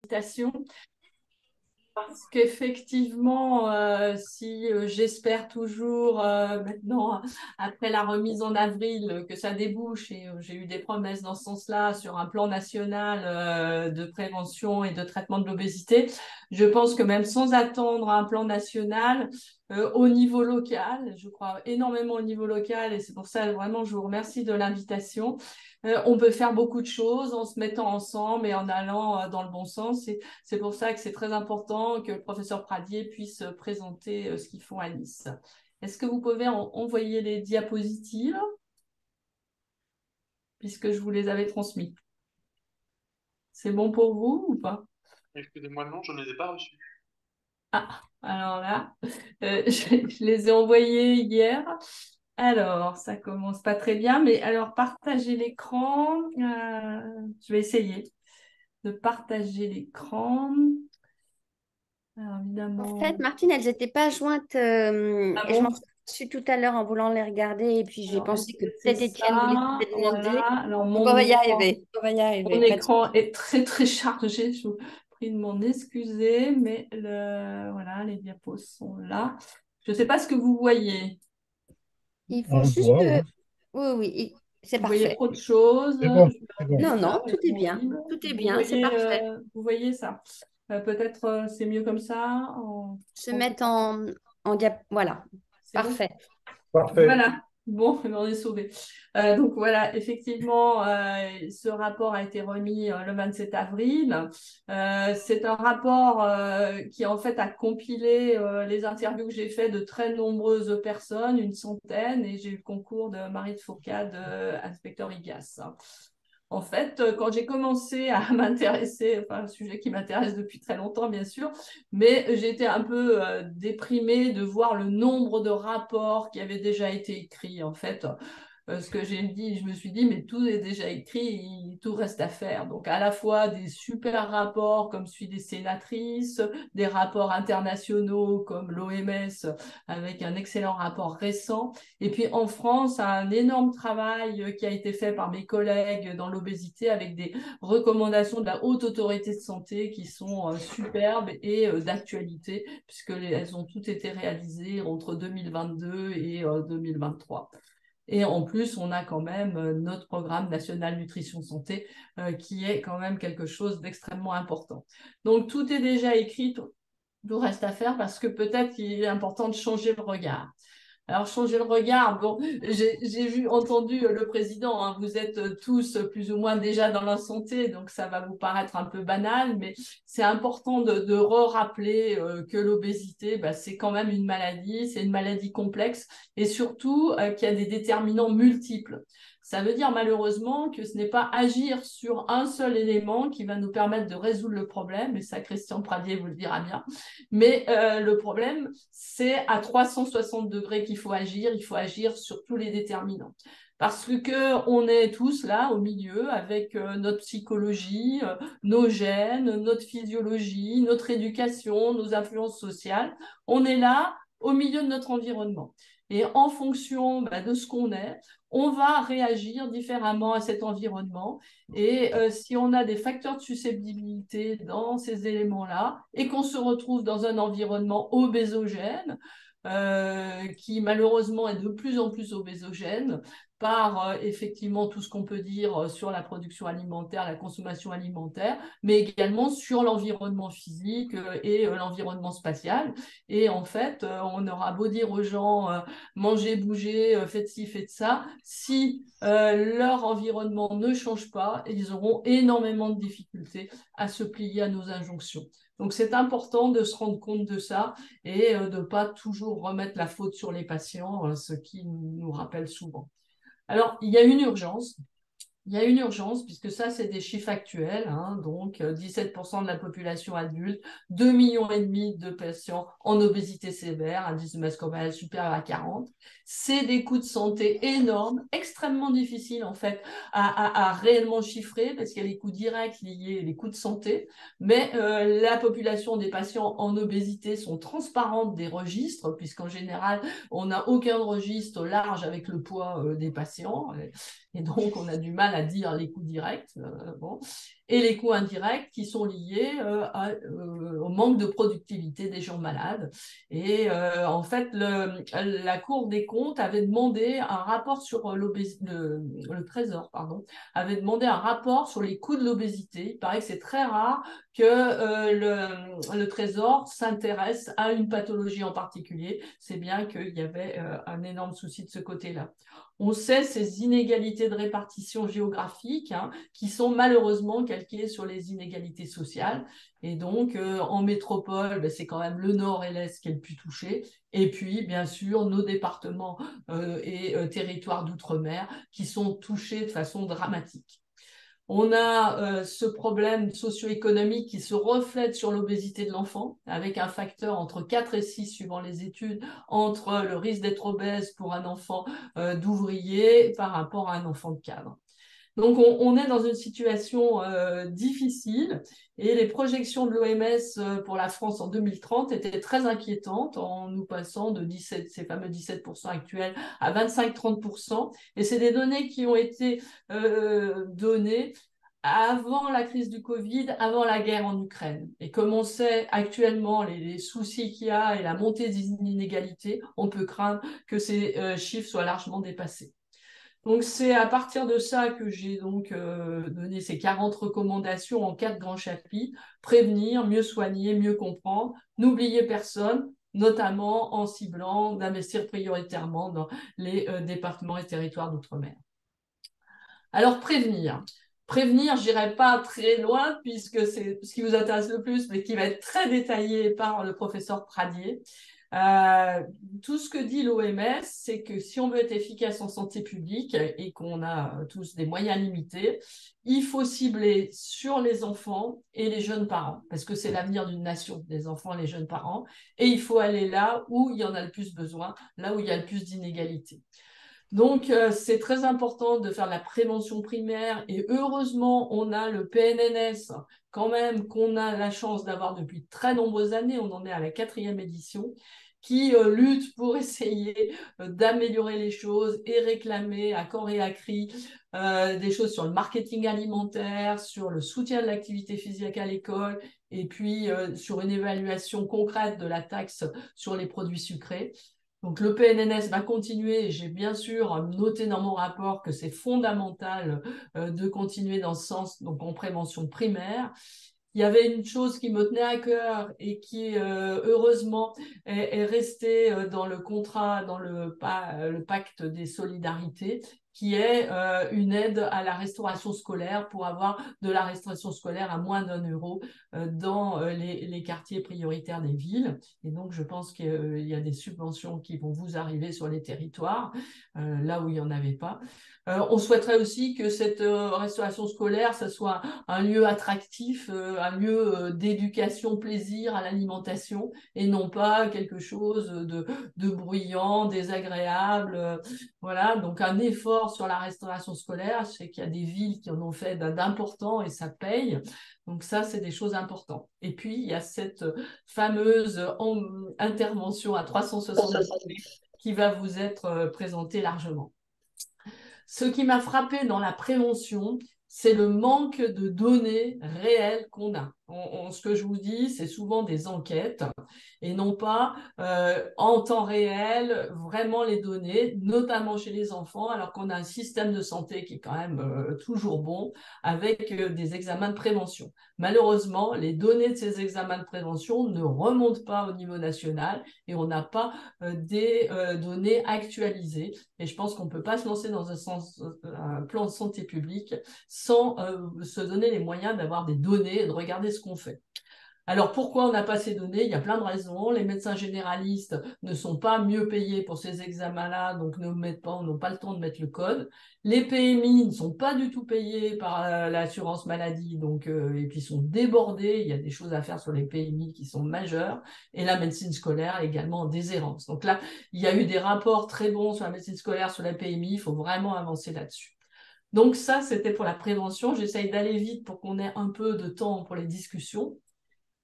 l'invitation. Parce qu'effectivement, si j'espère toujours maintenant, après la remise en avril, que ça débouche, et j'ai eu des promesses dans ce sens-là sur un plan national de prévention et de traitement de l'obésité, je pense que même sans attendre un plan national, au niveau local, je crois énormément au niveau local, et c'est pour ça vraiment je vous remercie de l'invitation. On peut faire beaucoup de choses en se mettant ensemble et en allant dans le bon sens. C'est pour ça que c'est très important que le professeur Pradier puisse présenter ce qu'ils font à Nice. Est-ce que vous pouvez envoyer les diapositives, puisque je vous les avais transmis? C'est bon pour vous ou pas? Excusez-moi, non, je ne les ai pas reçus. Ah, alors là, je les ai envoyés hier. Alors, ça commence pas très bien, mais alors partager l'écran. Je vais essayer de partager l'écran. Alors, En évidemment. fait, Martine, elles n'étaient pas jointes. Ah Et je m'en bon? suis aperçue tout à l'heure en voulant les regarder. Et puis j'ai Alors, est-ce pensé que que c'est peut-être Étienne voulait ça? te demander. Voilà. Alors, Donc on va y arriver. On va y mon arriver. Pas de écran souci. est très, très chargé. Je vous prie de m'en excuser, mais voilà, les diapos sont là. Je ne sais pas ce que vous voyez. Il faut On le juste voit, que. ouais. Oui, oui, c'est Vous voyez parfait. trop de choses. C'est bon, Je vais c'est bon. régler Non, ça non, tout avec est mon bien. livre. Tout est bien, c'est parfait. Vous voyez ça. Peut-être c'est mieux comme ça. Se mettre en Voilà, C'est bon? parfait. Parfait. Voilà, bon, on est sauvés. Donc voilà, effectivement, ce rapport a été remis le 27 avril. C'est un rapport qui en fait a compilé les interviews que j'ai faites de très nombreuses personnes, une centaine, et j'ai eu le concours de Marie de Fourcade, inspecteur IGAS. En fait, quand j'ai commencé à m'intéresser, enfin un sujet qui m'intéresse depuis très longtemps bien sûr, mais j'étais un peu déprimée de voir le nombre de rapports qui avaient déjà été écrits. En fait, ce que j'ai dit, je me suis dit, mais tout est déjà écrit, tout reste à faire. Donc, à la fois des super rapports comme celui des sénatrices, des rapports internationaux comme l'OMS avec un excellent rapport récent. Et puis, en France, un énorme travail qui a été fait par mes collègues dans l'obésité avec des recommandations de la Haute Autorité de Santé qui sont superbes et d'actualité, puisqu'elles ont toutes été réalisées entre 2022 et 2023. Et en plus, on a quand même notre programme national nutrition santé qui est quand même quelque chose d'extrêmement important. Donc, tout est déjà écrit, tout reste à faire parce que peut-être qu'il est important de changer le regard. Alors, changer le regard, bon, entendu le président, hein, vous êtes tous plus ou moins déjà dans la santé, donc ça va vous paraître un peu banal, mais c'est important de rappeler que l'obésité, bah, c'est quand même une maladie, c'est une maladie complexe, et surtout qu'il y a des déterminants multiples. Ça veut dire malheureusement que ce n'est pas agir sur un seul élément qui va nous permettre de résoudre le problème, et ça Christian Pradier vous le dira bien, mais le problème, c'est à 360 degrés qu'il il faut agir sur tous les déterminants. Parce que on est tous là au milieu avec notre psychologie, nos gènes, notre physiologie, notre éducation, nos influences sociales. On est là au milieu de notre environnement. Et en fonction de ce qu'on est, on va réagir différemment à cet environnement. Et si on a des facteurs de susceptibilité dans ces éléments-là et qu'on se retrouve dans un environnement obésogène, qui malheureusement est de plus en plus obésogène par effectivement tout ce qu'on peut dire sur la production alimentaire, la consommation alimentaire, mais également sur l'environnement physique et l'environnement spatial. Et en fait, on aura beau dire aux gens mangez, bougez, faites ci, faites ça, si leur environnement ne change pas, ils auront énormément de difficultés à se plier à nos injonctions. Donc c'est important de se rendre compte de ça et de ne pas toujours remettre la faute sur les patients, ce qui nous rappelle souvent. Alors, il y a une urgence. Il y a une urgence, puisque ça, c'est des chiffres actuels, hein, donc 17% de la population adulte, 2,5 millions de patients en obésité sévère, indice de masse corporelle supérieur à 40. C'est des coûts de santé énormes, extrêmement difficiles en fait à réellement chiffrer, parce qu'il y a les coûts directs liés aux coûts de santé, mais la population des patients en obésité sont transparentes des registres, puisqu'en général, on n'a aucun registre large avec le poids des patients. Et donc, on a du mal à dire les coûts directs. Bon. et les coûts indirects qui sont liés au manque de productivité des gens malades. Et en fait, la Cour des comptes avait demandé un rapport sur le Trésor, pardon, avait demandé un rapport sur les coûts de l'obésité. Il paraît que c'est très rare que le Trésor s'intéresse à une pathologie en particulier. C'est bien qu'il y avait un énorme souci de ce côté-là. On sait ces inégalités de répartition géographique qui sont malheureusement calquées sur les inégalités sociales. Et donc, en métropole, ben, c'est quand même le nord et l'est qui est le plus touché. Et puis, bien sûr, nos départements et territoires d'outre-mer qui sont touchés de façon dramatique. On a ce problème socio-économique qui se reflète sur l'obésité de l'enfant, avec un facteur entre 4 et 6, suivant les études, entre le risque d'être obèse pour un enfant d'ouvrier par rapport à un enfant de cadre. Donc, on est dans une situation difficile et les projections de l'OMS pour la France en 2030 étaient très inquiétantes en nous passant de ces fameux 17% actuels à 25-30%. Et c'est des données qui ont été données avant la crise du Covid, avant la guerre en Ukraine. Et comme on sait actuellement les soucis qu'il y a et la montée des inégalités, on peut craindre que ces chiffres soient largement dépassés. Donc, c'est à partir de ça que j'ai donc donné ces 40 recommandations en 4 grands chapitres. Prévenir, mieux soigner, mieux comprendre, n'oublier personne, notamment en ciblant d'investir prioritairement dans les départements et territoires d'outre-mer. Alors, prévenir. Prévenir, je n'irai pas très loin puisque c'est ce qui vous intéresse le plus, mais qui va être très détaillé par le professeur Pradier. Tout ce que dit l'OMS, c'est que si on veut être efficace en santé publique et qu'on a tous des moyens limités, il faut cibler sur les enfants et les jeunes parents, parce que c'est l'avenir d'une nation, les enfants et les jeunes parents, et il faut aller là où il y en a le plus besoin, là où il y a le plus d'inégalités. Donc, c'est très important de faire de la prévention primaire et heureusement, on a le PNNS quand même qu'on a la chance d'avoir depuis très nombreuses années, on en est à la 4e édition, qui lutte pour essayer d'améliorer les choses et réclamer à corps et à cri des choses sur le marketing alimentaire, sur le soutien de l'activité physique à l'école et puis sur une évaluation concrète de la taxe sur les produits sucrés. Donc, le PNNS va continuer. J'ai bien sûr noté dans mon rapport que c'est fondamental de continuer dans ce sens, donc en prévention primaire. Il y avait une chose qui me tenait à cœur et qui, heureusement, est restée dans le contrat, dans le pacte des solidarités, qui est une aide à la restauration scolaire pour avoir de la restauration scolaire à moins d'1 € dans les quartiers prioritaires des villes. Et donc, je pense qu'il y a des subventions qui vont vous arriver sur les territoires, là où il n'y en avait pas. On souhaiterait aussi que cette restauration scolaire, ça soit un lieu attractif, un lieu d'éducation, plaisir à l'alimentation, et non pas quelque chose de bruyant, désagréable. Voilà, donc un effort sur la restauration scolaire. Je sais qu'il y a des villes qui en ont fait d'importants et ça paye. Donc ça, c'est des choses importantes. Et puis, il y a cette fameuse intervention à 360 degrés qui va vous être présentée largement. Ce qui m'a frappé dans la prévention, c'est le manque de données réelles qu'on a. Ce que je vous dis, c'est souvent des enquêtes et non pas en temps réel vraiment les données, notamment chez les enfants, alors qu'on a un système de santé qui est quand même toujours bon avec des examens de prévention. Malheureusement, les données de ces examens de prévention ne remontent pas au niveau national et on n'a pas des données actualisées. Et je pense qu'on ne peut pas se lancer dans un plan de santé publique sans se donner les moyens d'avoir des données et de regarder ce qu'on fait. Alors, pourquoi on n'a pas ces données? Il y a plein de raisons. Les médecins généralistes ne sont pas mieux payés pour ces examens-là, donc n'ont pas le temps de mettre le code. Les PMI ne sont pas du tout payés par l'assurance maladie, donc, et puis sont débordés. Il y a des choses à faire sur les PMI qui sont majeures. Et la médecine scolaire est également en déshérence. Donc là, il y a eu des rapports très bons sur la médecine scolaire, sur la PMI. Il faut vraiment avancer là-dessus. Donc ça, c'était pour la prévention. J'essaye d'aller vite pour qu'on ait un peu de temps pour les discussions.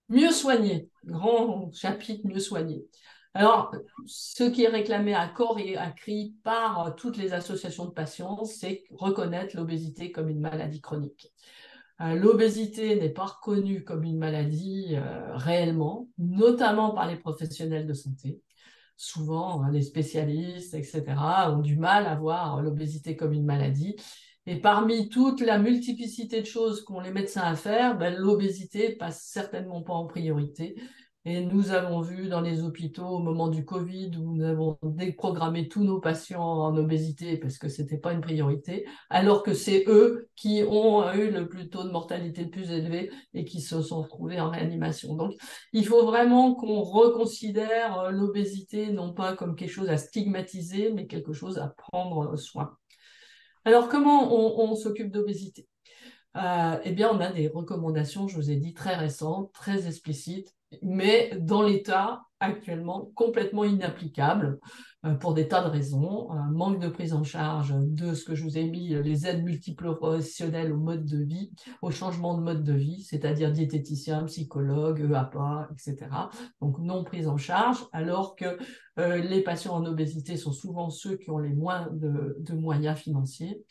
Mieux soigner, grand chapitre mieux soigner. Alors, ce qui est réclamé à corps et à cri par toutes les associations de patients, c'est reconnaître l'obésité comme une maladie chronique. L'obésité n'est pas reconnue comme une maladie réellement, notamment par les professionnels de santé. Souvent, les spécialistes, etc., ont du mal à voir l'obésité comme une maladie. Et parmi toute la multiplicité de choses qu'ont les médecins à faire, ben, l'obésité passe certainement pas en priorité. Et nous avons vu dans les hôpitaux au moment du Covid où nous avons déprogrammé tous nos patients en obésité parce que c'était pas une priorité, alors que c'est eux qui ont eu le plus taux de mortalité le plus élevé et qui se sont retrouvés en réanimation. Donc, il faut vraiment qu'on reconsidère l'obésité non pas comme quelque chose à stigmatiser, mais quelque chose à prendre soin. Alors, comment on s'occupe d'obésité? Eh bien, on a des recommandations, je vous ai dit, très récentes, très explicites, mais dans l'état actuellement complètement inapplicables pour des tas de raisons. Manque de prise en charge de ce que je vous ai mis, les aides multiprofessionnelles au mode de vie, au changement de mode de vie, c'est-à-dire diététicien, psychologue, EAPA, etc. Donc non prise en charge, alors que les patients en obésité sont souvent ceux qui ont les moins de moyens financiers.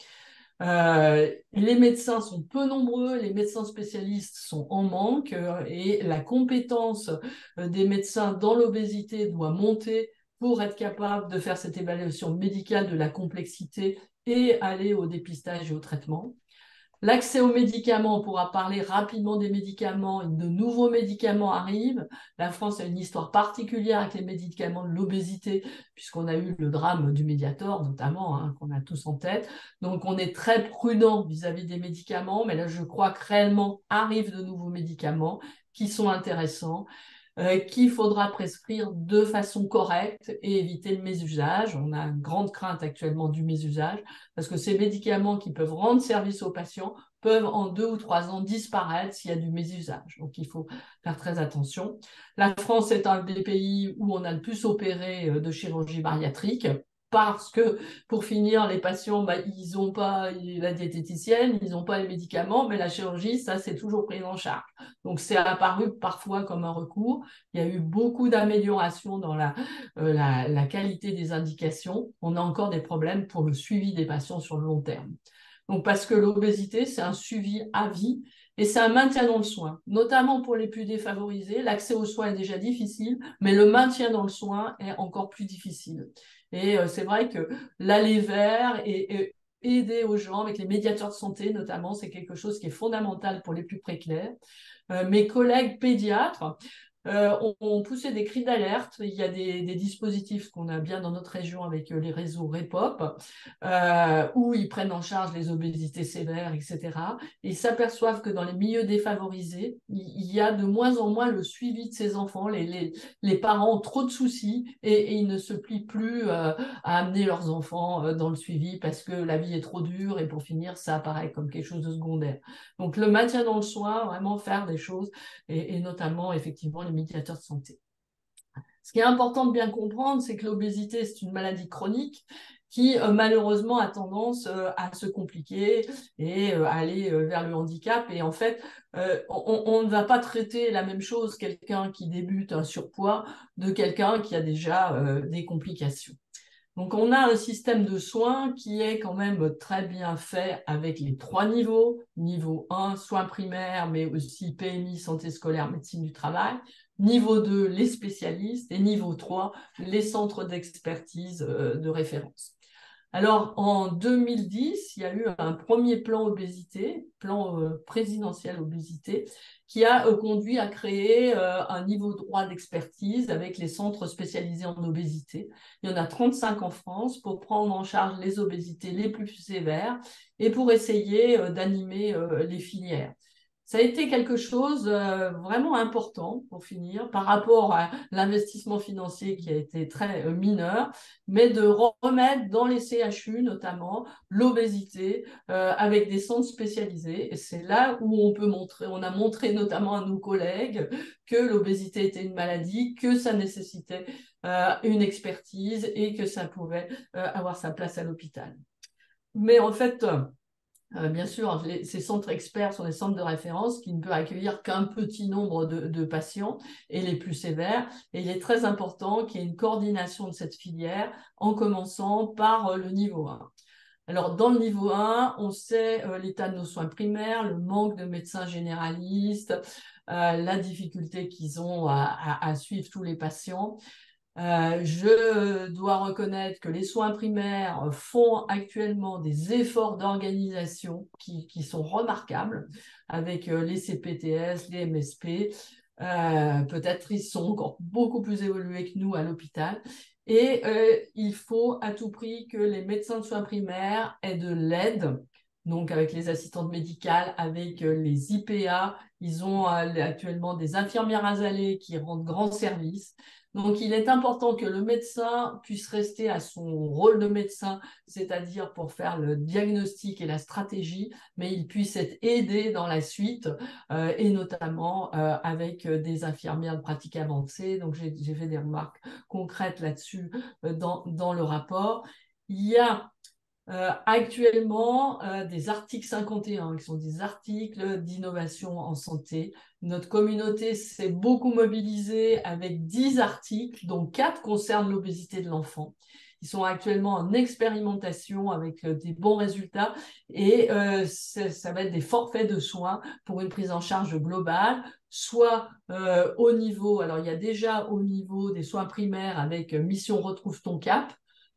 Les médecins sont peu nombreux, les médecins spécialistes sont en manque et la compétence des médecins dans l'obésité doit monter pour être capable de faire cette évaluation médicale de la complexité et aller au dépistage et au traitement. L'accès aux médicaments, on pourra parler rapidement des médicaments. De nouveaux médicaments arrivent. La France a une histoire particulière avec les médicaments de l'obésité, puisqu'on a eu le drame du Mediator, notamment, hein, qu'on a tous en tête. Donc, on est très prudent vis-à-vis des médicaments, mais là, je crois que réellement arrivent de nouveaux médicaments qui sont intéressants, qu'il faudra prescrire de façon correcte et éviter le mésusage. On a une grande crainte actuellement du mésusage parce que ces médicaments qui peuvent rendre service aux patients peuvent en 2 ou 3 ans disparaître s'il y a du mésusage. Donc, il faut faire très attention. La France est un des pays où on a le plus opéré de chirurgie bariatrique parce que, pour finir, les patients, bah, ils n'ont pas la diététicienne, ils n'ont pas les médicaments, mais la chirurgie, ça, c'est toujours pris en charge. Donc, c'est apparu parfois comme un recours. Il y a eu beaucoup d'améliorations dans la qualité des indications. On a encore des problèmes pour le suivi des patients sur le long terme. Donc, parce que l'obésité, c'est un suivi à vie et c'est un maintien dans le soin, notamment pour les plus défavorisés. L'accès aux soins est déjà difficile, mais le maintien dans le soin est encore plus difficile. Et c'est vrai que l'aller vers et aider aux gens avec les médiateurs de santé, notamment, c'est quelque chose qui est fondamental pour les plus précaires. Mes collègues pédiatres ont poussé des cris d'alerte. Il y a des dispositifs qu'on a bien dans notre région avec les réseaux REPOP, où ils prennent en charge les obésités sévères, etc. Et ils s'aperçoivent que dans les milieux défavorisés, il y a de moins en moins le suivi de ces enfants. Les parents ont trop de soucis et ils ne se plient plus à amener leurs enfants dans le suivi parce que la vie est trop dure et pour finir, ça apparaît comme quelque chose de secondaire. Donc le maintien dans le soin, vraiment faire des choses et notamment effectivement les médiateurs de santé. Ce qui est important de bien comprendre, c'est que l'obésité, c'est une maladie chronique qui malheureusement a tendance à se compliquer et aller vers le handicap. Et en fait, on ne va pas traiter la même chose quelqu'un qui débute un surpoids de quelqu'un qui a déjà des complications. Donc, on a un système de soins qui est quand même très bien fait avec les 3 niveaux. Niveau 1, soins primaires, mais aussi PMI, santé scolaire, médecine du travail. Niveau 2, les spécialistes. Et niveau 3, les centres d'expertise de référence. Alors, en 2010, il y a eu un premier plan obésité, plan présidentiel obésité, qui a conduit à créer un niveau 3 d'expertise avec les centres spécialisés en obésité. Il y en a 35 en France pour prendre en charge les obésités les plus sévères et pour essayer d'animer les filières. Ça a été quelque chose vraiment important, pour finir, par rapport à l'investissement financier qui a été très mineur, mais de remettre dans les CHU, notamment, l'obésité avec des centres spécialisés. Et c'est là où on a montré notamment à nos collègues que l'obésité était une maladie, que ça nécessitait une expertise et que ça pouvait avoir sa place à l'hôpital. Mais en fait... bien sûr, ces centres experts sont des centres de référence qui ne peuvent accueillir qu'un petit nombre de patients et les plus sévères. Et il est très important qu'il y ait une coordination de cette filière en commençant par le niveau 1. Alors, dans le niveau 1, on sait l'état de nos soins primaires, le manque de médecins généralistes, la difficulté qu'ils ont à suivre tous les patients. Je dois reconnaître que les soins primaires font actuellement des efforts d'organisation qui sont remarquables avec les CPTS, les MSP. Peut-être ils sont encore beaucoup plus évolués que nous à l'hôpital. Et il faut à tout prix que les médecins de soins primaires aient de l'aide, donc avec les assistantes médicales, avec les IPA. Ils ont actuellement des infirmières azalées qui rendent grand service. Donc, il est important que le médecin puisse rester à son rôle de médecin, c'est-à-dire pour faire le diagnostic et la stratégie, mais il puisse être aidé dans la suite, et notamment avec des infirmières de pratique avancée. Donc, j'ai fait des remarques concrètes là-dessus dans le rapport. Il y a actuellement des articles 51, qui sont des articles d'innovation en santé. Notre communauté s'est beaucoup mobilisée avec 10 articles, dont 4 concernent l'obésité de l'enfant. Ils sont actuellement en expérimentation avec des bons résultats et ça va être des forfaits de soins pour une prise en charge globale, soit au niveau, alors il y a déjà au niveau des soins primaires avec Mission Retrouve ton cap.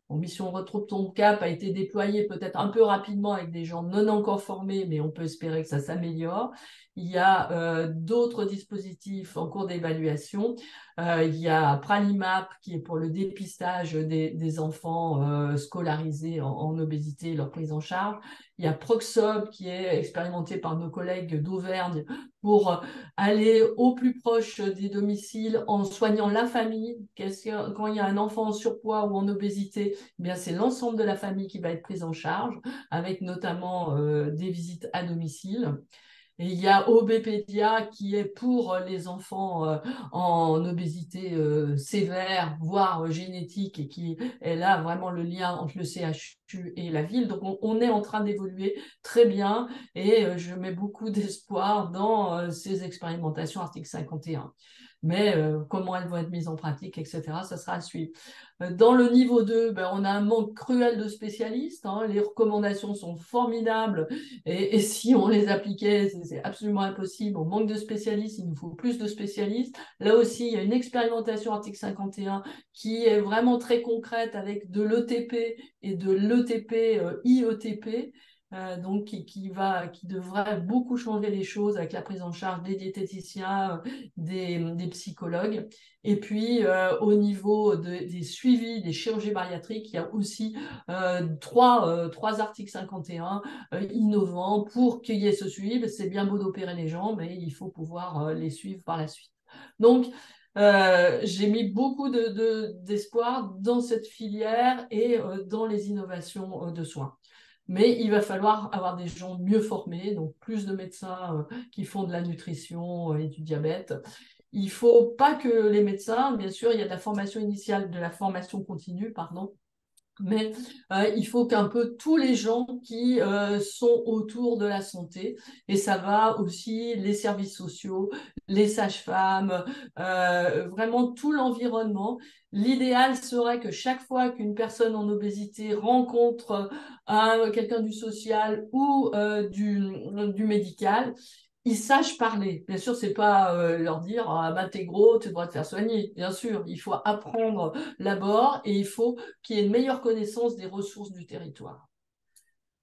Mission Retrouve ton cap a été déployée peut-être un peu rapidement avec des gens non encore formés, mais on peut espérer que ça s'améliore. Il y a d'autres dispositifs en cours d'évaluation. Il y a Pralimap qui est pour le dépistage des enfants scolarisés en obésité et leur prise en charge. Il y a Proxob qui est expérimenté par nos collègues d'Auvergne pour aller au plus proche des domiciles en soignant la famille. Quand il y a un enfant en surpoids ou en obésité, eh bien c'est l'ensemble de la famille qui va être prise en charge, avec notamment des visites à domicile. Et il y a OBPédia qui est pour les enfants en obésité sévère, voire génétique, et qui est là vraiment le lien entre le CHU et la ville. Donc on est en train d'évoluer très bien et je mets beaucoup d'espoir dans ces expérimentations article 51. Mais comment elles vont être mises en pratique, etc., ça sera à suivre. Dans le niveau 2, ben, on a un manque cruel de spécialistes. Hein. Les recommandations sont formidables et si on les appliquait, c'est absolument impossible. On manque de spécialistes, il nous faut plus de spécialistes. Là aussi, il y a une expérimentation article 51 qui est vraiment très concrète avec de l'ETP et de l'ETP IETP. Donc qui devrait beaucoup changer les choses avec la prise en charge des diététiciens, des psychologues. Et puis, au niveau des suivis des chirurgies bariatriques, il y a aussi trois articles 51 innovants pour qu'il y ait ce suivi. C'est bien beau d'opérer les gens, mais il faut pouvoir les suivre par la suite. Donc, j'ai mis beaucoup d'espoir dans cette filière et dans les innovations de soins. Mais il va falloir avoir des gens mieux formés, donc plus de médecins qui font de la nutrition et du diabète. Il ne faut pas que les médecins, bien sûr, il y a de la formation initiale, de la formation continue, pardon, mais il faut qu'un peu tous les gens qui sont autour de la santé, et ça va aussi les services sociaux, les sages-femmes, vraiment tout l'environnement. L'idéal serait que chaque fois qu'une personne en obésité rencontre quelqu'un du social ou du médical, ils sachent parler. Bien sûr, c'est pas leur dire ah bah t'es gros, tu devrais te faire soigner. Bien sûr, il faut apprendre d'abord et il faut qu'il y ait une meilleure connaissance des ressources du territoire.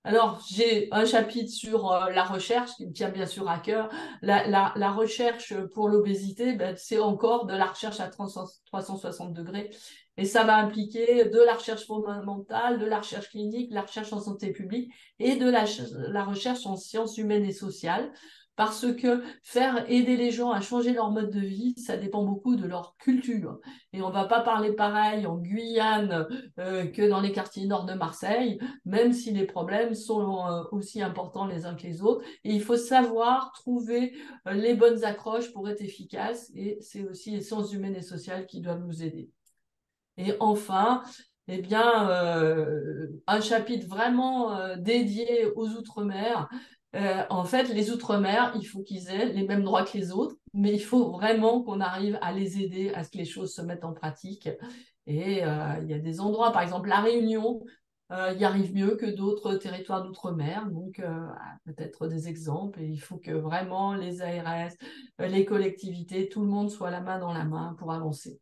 Alors, j'ai un chapitre sur la recherche qui me tient bien sûr à cœur. La recherche pour l'obésité, ben, c'est encore de la recherche à 360 degrés. Et ça va impliquer de la recherche fondamentale, de la recherche clinique, de la recherche en santé publique et de la recherche en sciences humaines et sociales. Parce que faire aider les gens à changer leur mode de vie, ça dépend beaucoup de leur culture. Et on ne va pas parler pareil en Guyane que dans les quartiers nord de Marseille, même si les problèmes sont aussi importants les uns que les autres. Et il faut savoir trouver les bonnes accroches pour être efficace. Et c'est aussi les sciences humaines et sociales qui doivent nous aider. Et enfin, eh bien, un chapitre vraiment dédié aux Outre-mer. En fait, les Outre-mer, il faut qu'ils aient les mêmes droits que les autres, mais il faut vraiment qu'on arrive à les aider à ce que les choses se mettent en pratique. Et il y a des endroits, par exemple La Réunion, y arrivent mieux que d'autres territoires d'outre-mer. Donc, peut-être des exemples. Et il faut que vraiment les ARS, les collectivités, tout le monde soit la main dans la main pour avancer.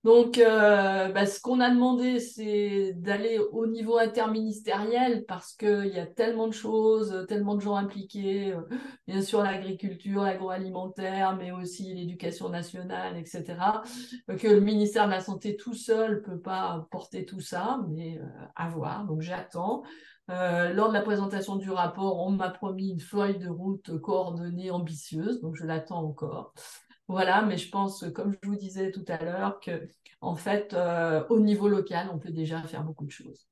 Donc, ce qu'on a demandé, c'est d'aller au niveau interministériel parce qu'il y a tellement de choses, tellement de gens impliqués, bien sûr l'agriculture, l'agroalimentaire, mais aussi l'éducation nationale, etc., que le ministère de la Santé tout seul ne peut pas porter tout ça, mais à voir. Donc, j'attends. Lors de la présentation du rapport, on m'a promis une feuille de route coordonnée, ambitieuse, donc je l'attends encore. Voilà, mais je pense, comme je vous disais tout à l'heure, que en fait, au niveau local, on peut déjà faire beaucoup de choses.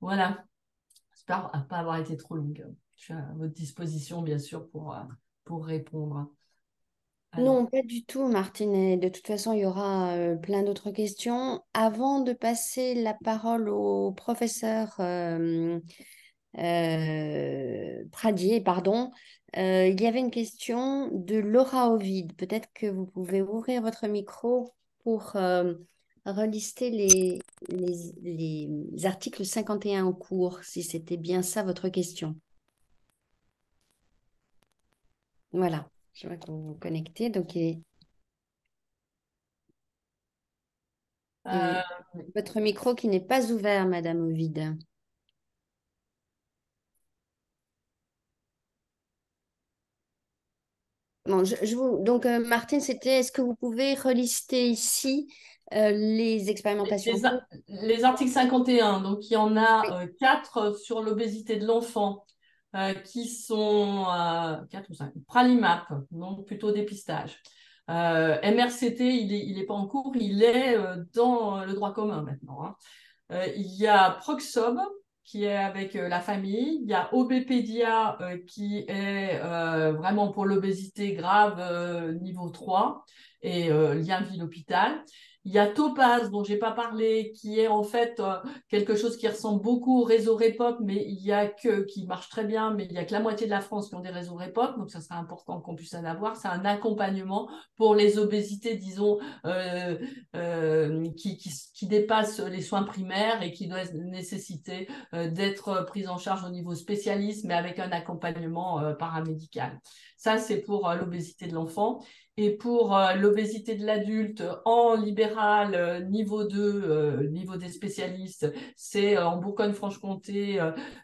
Voilà. J'espère pas avoir été trop longue. Je suis à votre disposition, bien sûr, pour répondre. Alors, Non, pas du tout, Martine. Et de toute façon, il y aura plein d'autres questions. Avant de passer la parole au professeur Pradier, pardon, il y avait une question de Laura Ovid. Peut-être que vous pouvez ouvrir votre micro pour relister les articles 51 en cours, si c'était bien ça votre question. Voilà, je vois que vous vous connectez. Donc, euh, et votre micro qui n'est pas ouvert, Madame Ovid. Bon, donc, Martine, c'était, est-ce que vous pouvez relister ici les expérimentations en les, cours? les articles 51, donc il y en Oui. a 4 sur l'obésité de l'enfant qui sont 4 ou 5. Pralimap, donc plutôt dépistage. MRCT, il est pas en cours, il est dans le droit commun maintenant, hein. Il y a Proxob qui est avec la famille. Il y a Obépédia qui est vraiment pour l'obésité grave niveau 3 et lien vie-l'hôpital. Il y a Topaz, dont j'ai pas parlé, qui est en fait quelque chose qui ressemble beaucoup au réseau REPOP, mais il y a qui marche très bien, mais il y a que la moitié de la France qui ont des réseaux REPOP, donc ça serait important qu'on puisse en avoir. C'est un accompagnement pour les obésités, disons, euh, qui dépassent les soins primaires et qui doivent nécessiter d'être prises en charge au niveau spécialiste, mais avec un accompagnement paramédical. Ça, c'est pour l'obésité de l'enfant. Et pour l'obésité de l'adulte en libéral, niveau 2, niveau des spécialistes, c'est en Bourgogne-Franche-Comté,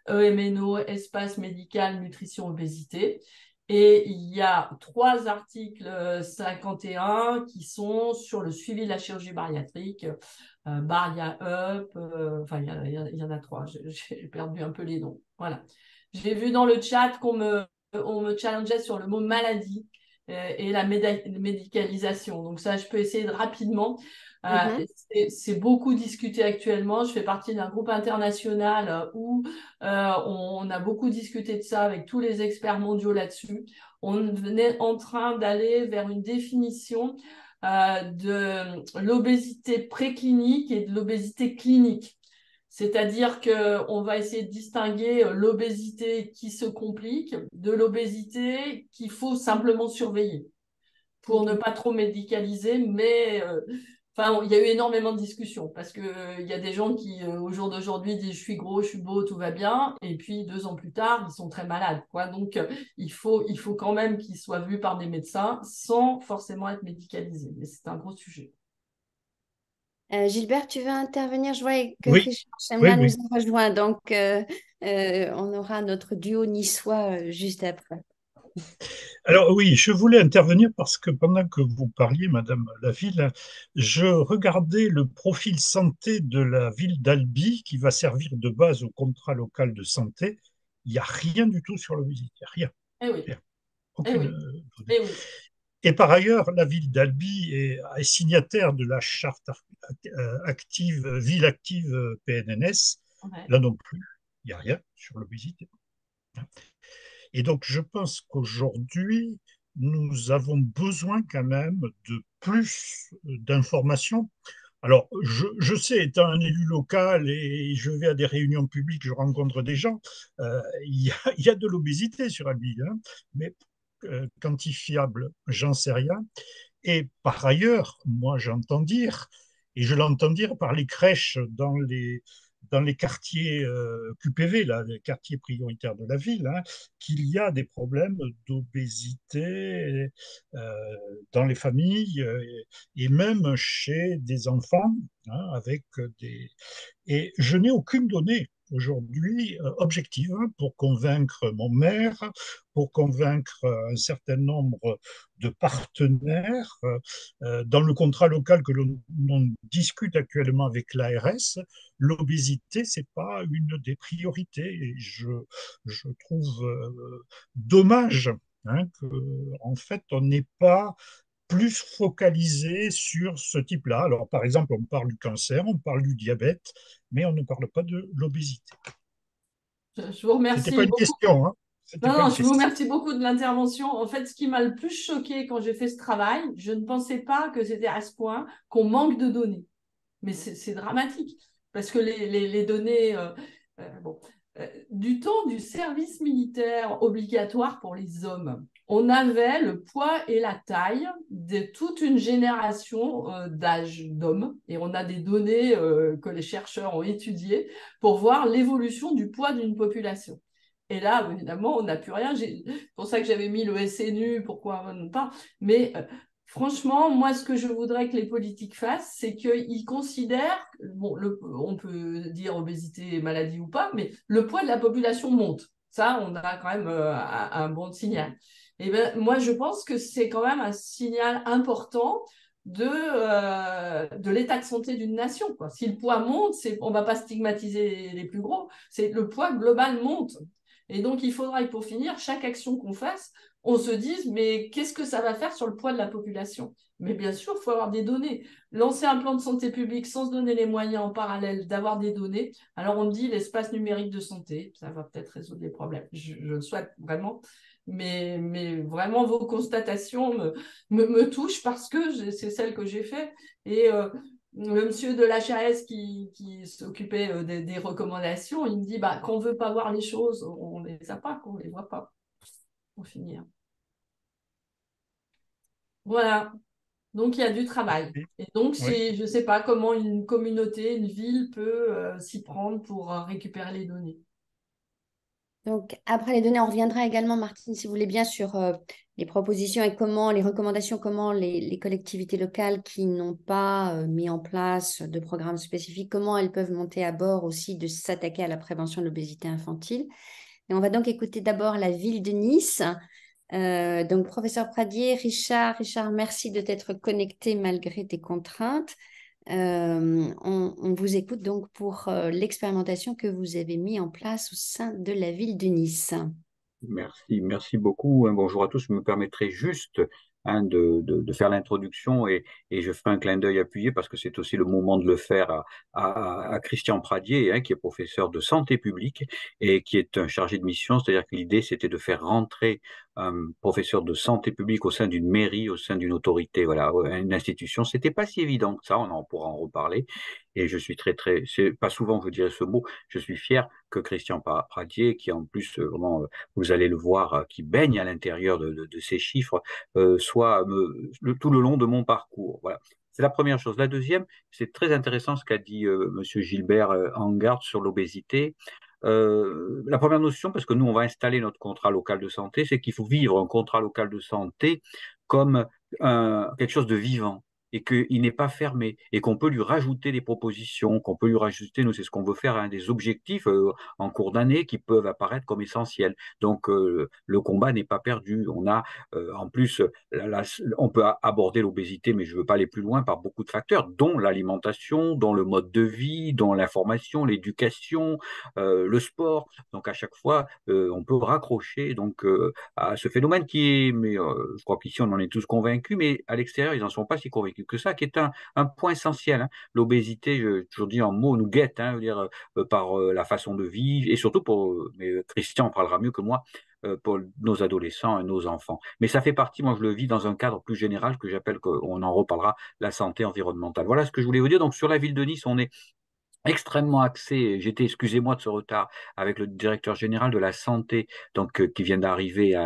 EMNO, espace médical, nutrition, obésité. Et il y a 3 articles 51 qui sont sur le suivi de la chirurgie bariatrique, Baria Up, enfin il y en a 3, j'ai perdu un peu les noms. Voilà. J'ai vu dans le chat on me challengeait sur le mot maladie et la médicalisation. Donc ça, je peux essayer de rapidement. Mhm. C'est beaucoup discuté actuellement. Je fais partie d'un groupe international où on a beaucoup discuté de ça avec tous les experts mondiaux là-dessus. On est en train d'aller vers une définition de l'obésité préclinique et de l'obésité clinique. C'est-à-dire qu'on va essayer de distinguer l'obésité qui se complique de l'obésité qu'il faut simplement surveiller pour ne Ok. pas trop médicaliser, mais enfin, il y a eu énormément de discussions parce que il y a des gens qui, au jour d'aujourd'hui, disent je suis gros, je suis beau, tout va bien, et puis 2 ans plus tard, ils sont très malades, quoi. Donc, il faut quand même qu'ils soient vus par des médecins sans forcément être médicalisés. Mais c'est un gros sujet. Gilbert, tu veux intervenir? Je vois que Oui, Richard oui, Chemla nous oui. a rejoint, donc on aura notre duo niçois juste après. Alors oui, je voulais intervenir parce que pendant que vous parliez, Madame Laville, je regardais le profil santé de la ville d'Albi qui va servir de base au contrat local de santé. Il n'y a rien du tout sur l'obésité, rien, Eh oui, rien, eh aucune oui, donnée. eh oui. Et par ailleurs, la ville d'Albi est signataire de la charte active, ville active PNNS. Ouais. Là non plus, il n'y a rien sur l'obésité. Et donc, je pense qu'aujourd'hui, nous avons besoin quand même de plus d'informations. Alors, je sais, étant un élu local et je vais à des réunions publiques, je rencontre des gens, il y a de l'obésité sur Albi, hein, mais quantifiable, j'en sais rien. Et par ailleurs, moi j'entends dire, et je l'entends dire par les crèches dans les quartiers QPV, là, les quartiers prioritaires de la ville, hein, qu'il y a des problèmes d'obésité dans les familles et même chez des enfants, hein, avec des... Et je n'ai aucune donnée aujourd'hui objective, hein, pour convaincre mon maire, pour convaincre un certain nombre de partenaires. Dans le contrat local que l'on discute actuellement avec l'ARS, l'obésité, c'est pas une des priorités. Et je trouve dommage, hein, que, en fait, on n'ait pas plus focalisé sur ce type-là. Alors, par exemple, on parle du cancer, on parle du diabète, mais on ne parle pas de l'obésité. Je vous C'était pas remercie une beaucoup. question, hein. C'était Non, pas non, une je vous question. remercie beaucoup de l'intervention. En fait, ce qui m'a le plus choqué quand j'ai fait ce travail, je ne pensais pas que c'était à ce point qu'on manque de données. Mais c'est dramatique, parce que les données, bon, du temps du service militaire obligatoire pour les hommes, on avait le poids et la taille de toute une génération d'âge d'hommes, et on a des données que les chercheurs ont étudiées pour voir l'évolution du poids d'une population. Et là, évidemment, on n'a plus rien. C'est pour ça que j'avais mis le SNU, pourquoi pas. Mais franchement, moi, ce que je voudrais que les politiques fassent, c'est qu'ils considèrent, bon, on peut dire obésité, maladie ou pas, mais le poids de la population monte. Ça, on a quand même un bon signal. Et ben, moi, je pense que c'est quand même un signal important de l'état de santé d'une nation, quoi. Si le poids monte, on ne va pas stigmatiser les plus gros, c'est le poids global monte. Et donc, il faudra que pour finir, chaque action qu'on fasse, on se dise, mais qu'est-ce que ça va faire sur le poids de la population? Mais bien sûr, il faut avoir des données. Lancer un plan de santé publique sans se donner les moyens en parallèle d'avoir des données, alors on me dit l'espace numérique de santé, ça va peut-être résoudre les problèmes. Je le souhaite vraiment. Mais vraiment, vos constatations me touchent parce que c'est celle que j'ai fait. Et le monsieur de l'HAS qui s'occupait des recommandations, il me dit, bah, quand on ne veut pas voir les choses, on ne les a pas, qu'on ne les voit pas. Pour finir. Voilà. Donc, il y a du travail. Et donc, Oui. je ne sais pas comment une communauté, une ville peut s'y prendre pour récupérer les données. Donc, après les données, on reviendra également, Martine, si vous voulez bien, sur les propositions et comment, les recommandations, comment les collectivités locales qui n'ont pas mis en place de programmes spécifiques, comment elles peuvent monter à bord aussi de s'attaquer à la prévention de l'obésité infantile. Et on va donc écouter d'abord la ville de Nice. Donc, professeur Pradier, Richard, merci de t'être connecté malgré tes contraintes. On vous écoute donc pour l'expérimentation que vous avez mise en place au sein de la ville de Nice. Merci beaucoup. Bonjour à tous. Je me permettrai juste de faire l'introduction et je ferai un clin d'œil appuyé parce que c'est aussi le moment de le faire à Christian Pradier, qui est professeur de santé publique et qui est un chargé de mission. C'est-à-dire que l'idée, c'était de faire rentrer un professeur de santé publique au sein d'une mairie, au sein d'une autorité, voilà, une institution. C'était pas si évident que ça. On en pourra en reparler. Et je suis c'est pas souvent que je dirais ce mot. Je suis fier que Christian Pradier, qui en plus vraiment, vous allez le voir, qui baigne à l'intérieur de ces chiffres, soit tout le long de mon parcours. Voilà. C'est la première chose. La deuxième, c'est très intéressant ce qu'a dit Monsieur Gilbert Angard sur l'obésité. La première notion, parce que nous, on va installer notre contrat local de santé, c'est qu'il faut vivre un contrat local de santé comme quelque chose de vivant et qu'il n'est pas fermé et qu'on peut lui rajouter des propositions, qu'on peut lui rajouter, nous c'est ce qu'on veut faire, des objectifs en cours d'année qui peuvent apparaître comme essentiels. Donc le combat n'est pas perdu. On a en plus, on peut aborder l'obésité, mais je ne veux pas aller plus loin, par beaucoup de facteurs, dont l'alimentation, dont le mode de vie, dont l'information, l'éducation, le sport. Donc à chaque fois, on peut raccrocher donc à ce phénomène qui est, mais je crois qu'ici on en est tous convaincus, mais à l'extérieur ils n'en sont pas si convaincus que ça, qui est un point essentiel. L'obésité, je toujours dis en mots, nous guette, je veux dire, par la façon de vivre et surtout mais Christian en parlera mieux que moi, pour nos adolescents et nos enfants. Mais ça fait partie, moi je le vis dans un cadre plus général que j'appelle, on en reparlera, la santé environnementale. Voilà ce que je voulais vous dire. Donc sur la ville de Nice, on est extrêmement axé. J'étais, excusez-moi de ce retard, avec le directeur général de la santé, donc qui vient d'arriver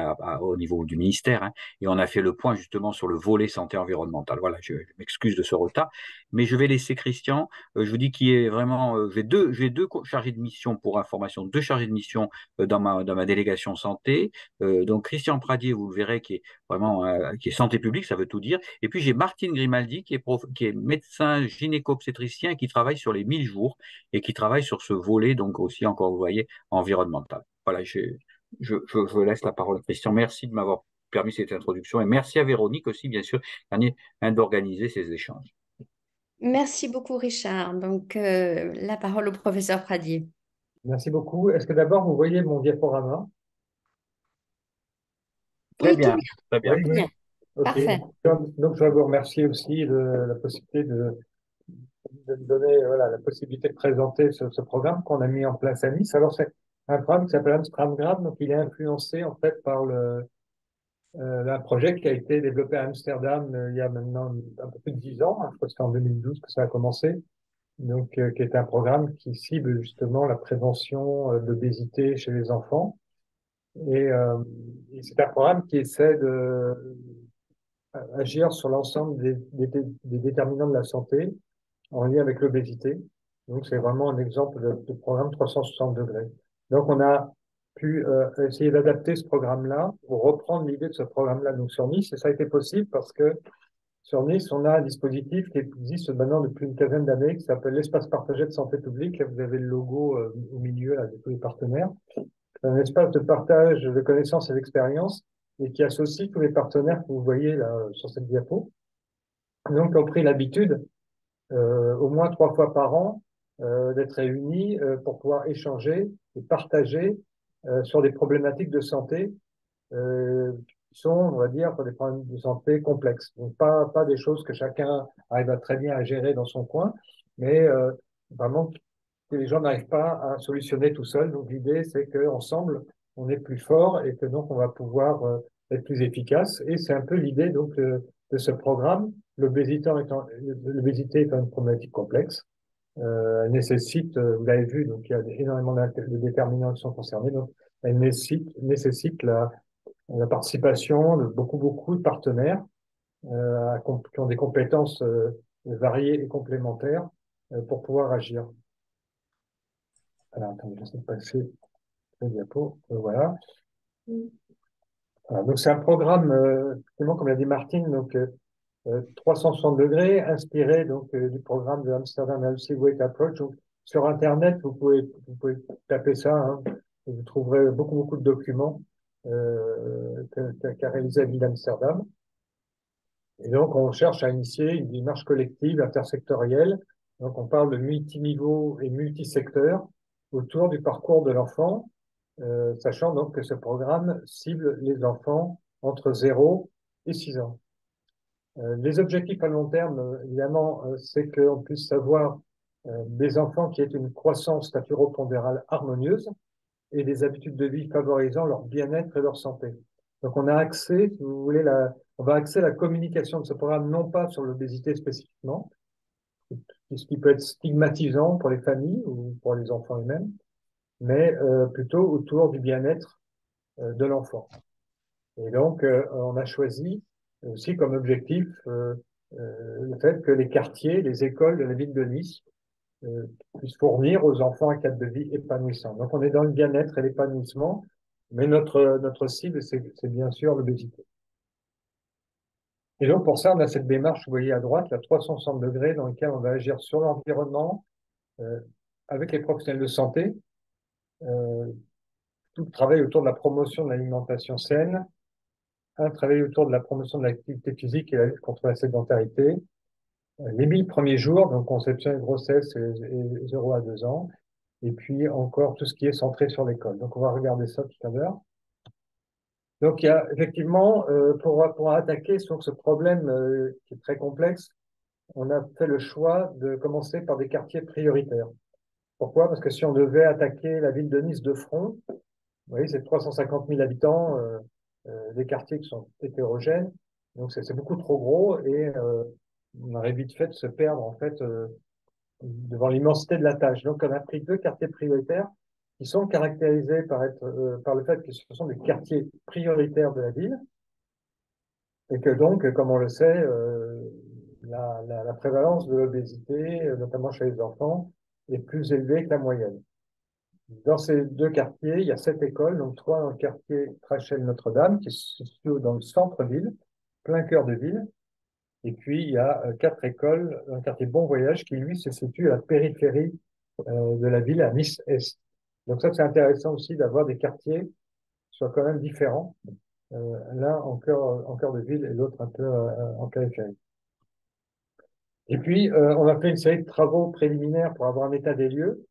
au niveau du ministère, hein, et on a fait le point justement sur le volet santé environnementale. Voilà, je m'excuse de ce retard, mais je vais laisser Christian. Je vous dis qu'il est vraiment, j'ai deux chargés de mission pour information, deux chargés de mission dans ma délégation santé. Donc Christian Pradier, vous le verrez, qui est vraiment qui est santé publique, ça veut tout dire. Et puis j'ai Martine Grimaldi, qui est médecin gynéco-obstétricien, qui travaille sur les 1000 jours et qui travaille sur ce volet, donc aussi, encore, vous voyez, environnemental. Voilà, je laisse la parole à Christian. Merci de m'avoir permis cette introduction et merci à Véronique aussi, bien sûr, d'organiser ces échanges. Merci beaucoup, Richard. Donc, la parole au professeur Pradier. Merci beaucoup. Est-ce que d'abord, vous voyez mon diaporama? Très Oui, tout bien, très bien. Oui, oui. bien. OK. Parfait. Donc, je vais vous remercier aussi de la possibilité de me donner voilà, la possibilité de présenter ce programme qu'on a mis en place à Nice. Alors, c'est un programme qui s'appelle Amstramgram, donc il est influencé en fait par un projet qui a été développé à Amsterdam il y a maintenant un peu plus de 10 ans. Hein, je crois que c'est en 2012 que ça a commencé. Donc, qui est un programme qui cible justement la prévention de l'obésité chez les enfants. Et c'est un programme qui essaie de agir sur l'ensemble des déterminants de la santé en lien avec l'obésité. Donc, c'est vraiment un exemple de programme 360 degrés. Donc, on a pu essayer d'adapter ce programme-là pour reprendre l'idée de ce programme-là donc sur Nice. Et ça a été possible parce que sur Nice, on a un dispositif qui existe maintenant depuis une quinzaine d'années qui s'appelle l'espace partagé de santé publique. Là, vous avez le logo au milieu là, de tous les partenaires. C'est un espace de partage de connaissances et d'expériences et qui associe tous les partenaires que vous voyez là sur cette diapo. Donc, ils ont pris l'habitude au moins 3 fois par an d'être réunis pour pouvoir échanger et partager sur des problématiques de santé qui sont, on va dire, des problèmes de santé complexes. Donc, pas des choses que chacun arrive à très bien à gérer dans son coin, mais vraiment que les gens n'arrivent pas à solutionner tout seuls. Donc, l'idée, c'est qu'ensemble, on est plus fort et que donc, on va pouvoir être plus efficace. Et c'est un peu l'idée donc de ce programme. L'obésité étant une problématique complexe, nécessite, vous l'avez vu, donc il y a énormément de déterminants qui sont concernés. Donc, elle nécessite la participation de beaucoup de partenaires qui ont des compétences variées et complémentaires pour pouvoir agir. Alors, attendez, j'essaie de passer le diapo. Voilà. Voilà. Donc, c'est un programme, effectivement, comme l'a dit Martine, donc 360 degrés, inspiré donc du programme de Amsterdam Healthy Weight Approach. Donc, sur Internet, vous pouvez taper ça, hein, et vous trouverez beaucoup de documents qu'a réalisé la ville d'Amsterdam. Et donc, on cherche à initier une démarche collective, intersectorielle. Donc, on parle de multiniveau et multisecteur autour du parcours de l'enfant, sachant donc que ce programme cible les enfants entre 0 et 6 ans. Les objectifs à long terme, évidemment, c'est qu'on puisse avoir des enfants qui aient une croissance staturo-pondérale harmonieuse et des habitudes de vie favorisant leur bien-être et leur santé. Donc, on a accès, si vous voulez, on va axer la communication de ce programme non pas sur l'obésité spécifiquement, ce qui peut être stigmatisant pour les familles ou pour les enfants eux-mêmes, mais plutôt autour du bien-être de l'enfant. Et donc, on a choisi aussi comme objectif le fait que les quartiers, les écoles de la ville de Nice puissent fournir aux enfants un cadre de vie épanouissant. Donc, on est dans le bien-être et l'épanouissement, mais notre cible, c'est bien sûr l'obésité. Et donc, pour ça, on a cette démarche, vous voyez à droite, la 360 degrés, dans laquelle on va agir sur l'environnement, avec les professionnels de santé, tout le travail autour de la promotion de l'alimentation saine, un travail autour de la promotion de l'activité physique et la lutte contre la sédentarité, les 1000 premiers jours, donc conception et grossesse et 0 à 2 ans, et puis encore tout ce qui est centré sur l'école. Donc on va regarder ça tout à l'heure. Donc il y a effectivement, pour attaquer sur ce problème qui est très complexe, on a fait le choix de commencer par des quartiers prioritaires. Pourquoi? Parce que si on devait attaquer la ville de Nice de front, vous voyez, c'est 350 000 habitants, des quartiers qui sont hétérogènes, donc c'est beaucoup trop gros et on aurait vite fait de se perdre en fait devant l'immensité de la tâche. Donc, on a pris 2 quartiers prioritaires qui sont caractérisés par le fait que ce sont des quartiers prioritaires de la ville et que donc, comme on le sait, la prévalence de l'obésité, notamment chez les enfants, est plus élevée que la moyenne. Dans ces 2 quartiers, il y a 7 écoles, donc 3 dans le quartier Trachel-Notre-Dame, qui se situe dans le centre-ville, plein cœur de ville. Et puis, il y a 4 écoles dans le quartier Bon Voyage, qui, lui, se situe à la périphérie de la ville, à Nice-Est. Donc ça, c'est intéressant aussi d'avoir des quartiers qui soient quand même différents, l'un en cœur de ville et l'autre un peu en périphérie. Et puis, on a fait une série de travaux préliminaires pour avoir un état des lieux.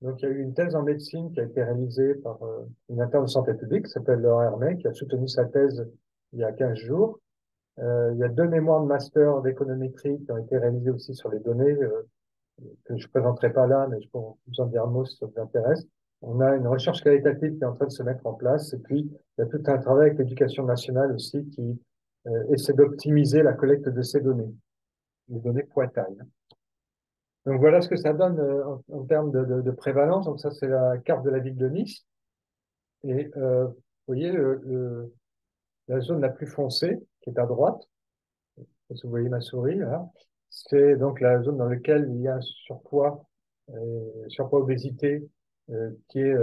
Donc, il y a eu une thèse en médecine qui a été réalisée par une interne de santé publique qui s'appelle Laura Hermé, qui a soutenu sa thèse il y a 15 jours. Il y a 2 mémoires de master d'économétrie qui ont été réalisés aussi sur les données, que je ne présenterai pas là, mais je peux vous en dire un mot si ça vous intéresse. On a une recherche qualitative qui est en train de se mettre en place. Et puis, il y a tout un travail avec l'éducation nationale aussi qui essaie d'optimiser la collecte de ces données, les données pointail. Donc voilà ce que ça donne en termes de prévalence. Donc ça, c'est la carte de la ville de Nice. Et vous voyez la zone la plus foncée, qui est à droite, si vous voyez ma souris, là, c'est donc la zone dans laquelle il y a un surpoids obésité qui est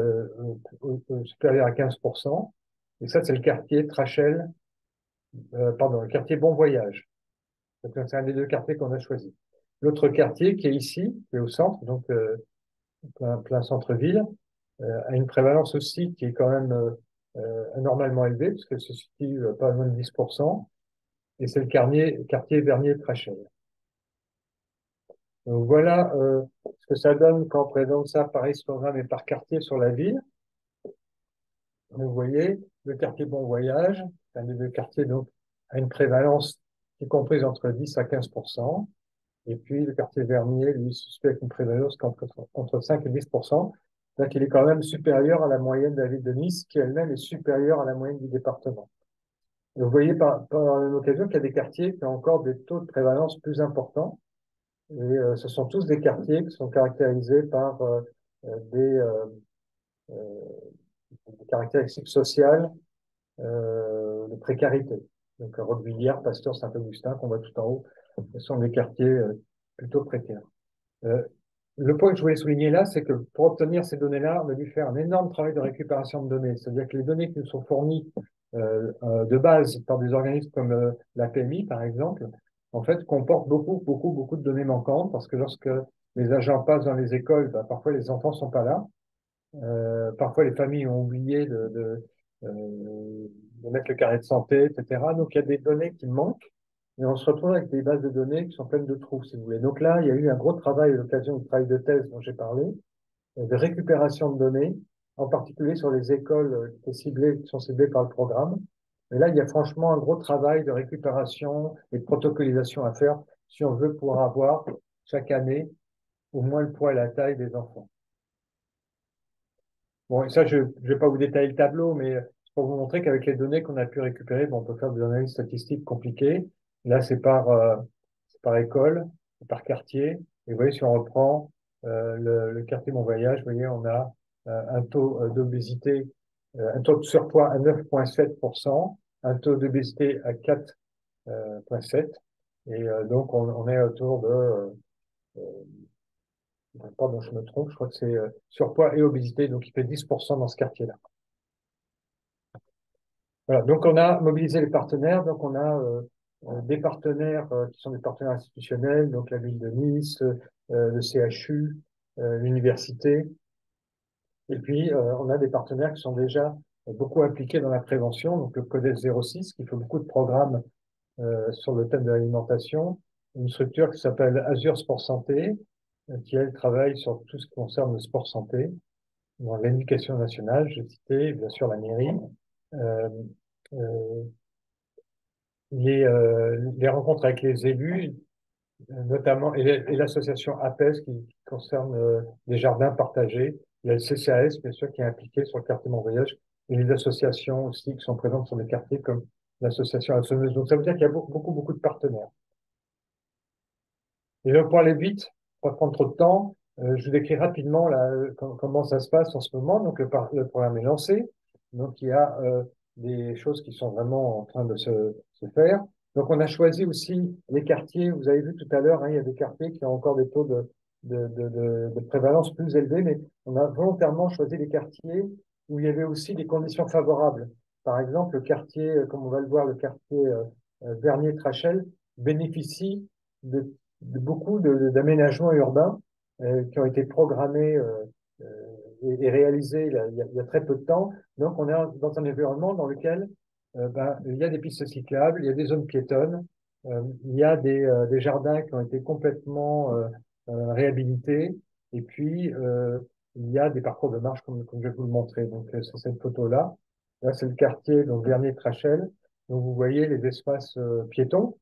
supérieur à 15%. Et ça, c'est le quartier Trachel, le quartier Bon Voyage. C'est un des 2 quartiers qu'on a choisi. L'autre quartier qui est ici, qui est au centre, donc plein centre-ville, a une prévalence aussi qui est quand même anormalement élevée, parce qu'elle se situe pas loin de 10%, et c'est le quartier Vernier-Trachel. Donc voilà ce que ça donne quand on présente ça par histogramme et par quartier sur la ville. Vous voyez, le quartier Bon Voyage, un des 2 quartiers, donc, a une prévalence qui est comprise entre 10 à 15%. Et puis, le quartier Vernier, lui, se situe avec une prévalence entre 5 et 10%. Donc, il est quand même supérieur à la moyenne de la ville de Nice, qui elle-même est supérieure à la moyenne du département. Et vous voyez par la même occasion qu'il y a des quartiers qui ont encore des taux de prévalence plus importants. Et ce sont tous des quartiers qui sont caractérisés par des caractéristiques sociales de précarité. Donc, Roquebillière, Pasteur, Saint-Augustin, qu'on voit tout en haut, ce sont des quartiers plutôt précaires. Le point que je voulais souligner là, c'est que pour obtenir ces données-là, on a dû faire un énorme travail de récupération de données. C'est-à-dire que les données qui nous sont fournies de base par des organismes comme la PMI, par exemple, en fait, comportent beaucoup de données manquantes, parce que lorsque les agents passent dans les écoles, bah, parfois les enfants sont pas là. Parfois, les familles ont oublié de mettre le carnet de santé, etc. Donc, il y a des données qui manquent et on se retrouve avec des bases de données qui sont pleines de trous, si vous voulez. Donc là, il y a eu un gros travail à l'occasion du travail de thèse dont j'ai parlé, de récupération de données, en particulier sur les écoles qui sont ciblées par le programme. Mais là, il y a franchement un gros travail de récupération et de protocolisation à faire si on veut pouvoir avoir chaque année au moins le poids et la taille des enfants. Bon, et ça, je ne vais pas vous détailler le tableau, mais c'est pour vous montrer qu'avec les données qu'on a pu récupérer, bon, on peut faire des analyses statistiques compliquées. Là, c'est par école, par quartier. Et vous voyez, si on reprend le quartier Mon Voyage, vous voyez, on a un taux d'obésité, un taux de surpoids à 9,7%, un taux d'obésité à 4,7%. Et donc, on est autour de pardon, je me trompe, je crois que c'est surpoids et obésité, donc il fait 10% dans ce quartier-là. Voilà, donc on a mobilisé les partenaires, donc on a des partenaires qui sont des partenaires institutionnels, donc la ville de Nice, le CHU, l'université, et puis on a des partenaires qui sont déjà beaucoup impliqués dans la prévention, donc le CODES 06 qui fait beaucoup de programmes sur le thème de l'alimentation, une structure qui s'appelle Azure Sport Santé, qui elle travaille sur tout ce qui concerne le sport santé, dans l'éducation nationale, j'ai cité bien sûr la mairie, euh, euh, les rencontres avec les élus, notamment, et l'association APES qui concerne les jardins partagés, il y a le CCAS bien sûr qui est impliqué sur le quartier Mon Voyage, et les associations aussi qui sont présentes sur les quartiers comme l'association Alzheimer. Donc ça veut dire qu'il y a beaucoup de partenaires. Et donc pour aller vite, pas prendre trop de temps, je vous décris rapidement là, comment ça se passe en ce moment. Donc, le programme est lancé. Donc, il y a des choses qui sont vraiment en train de se faire. Donc, on a choisi aussi les quartiers. Vous avez vu tout à l'heure, hein, il y a des quartiers qui ont encore des taux de prévalence plus élevés, mais on a volontairement choisi des quartiers où il y avait aussi des conditions favorables. Par exemple, le quartier, comme on va le voir, le quartier Vernier-Trachel bénéficie de beaucoup d'aménagements urbains qui ont été programmés et réalisés il y a très peu de temps. Donc, on est dans un environnement dans lequel il y a des pistes cyclables, il y a des zones piétonnes, il y a des jardins qui ont été complètement réhabilités, et puis il y a des parcours de marche comme je vais vous le montrer. Donc, c'est cette photo-là. Là, c'est le quartier, donc Vernier-Trachel. Donc, vous voyez les espaces piétons.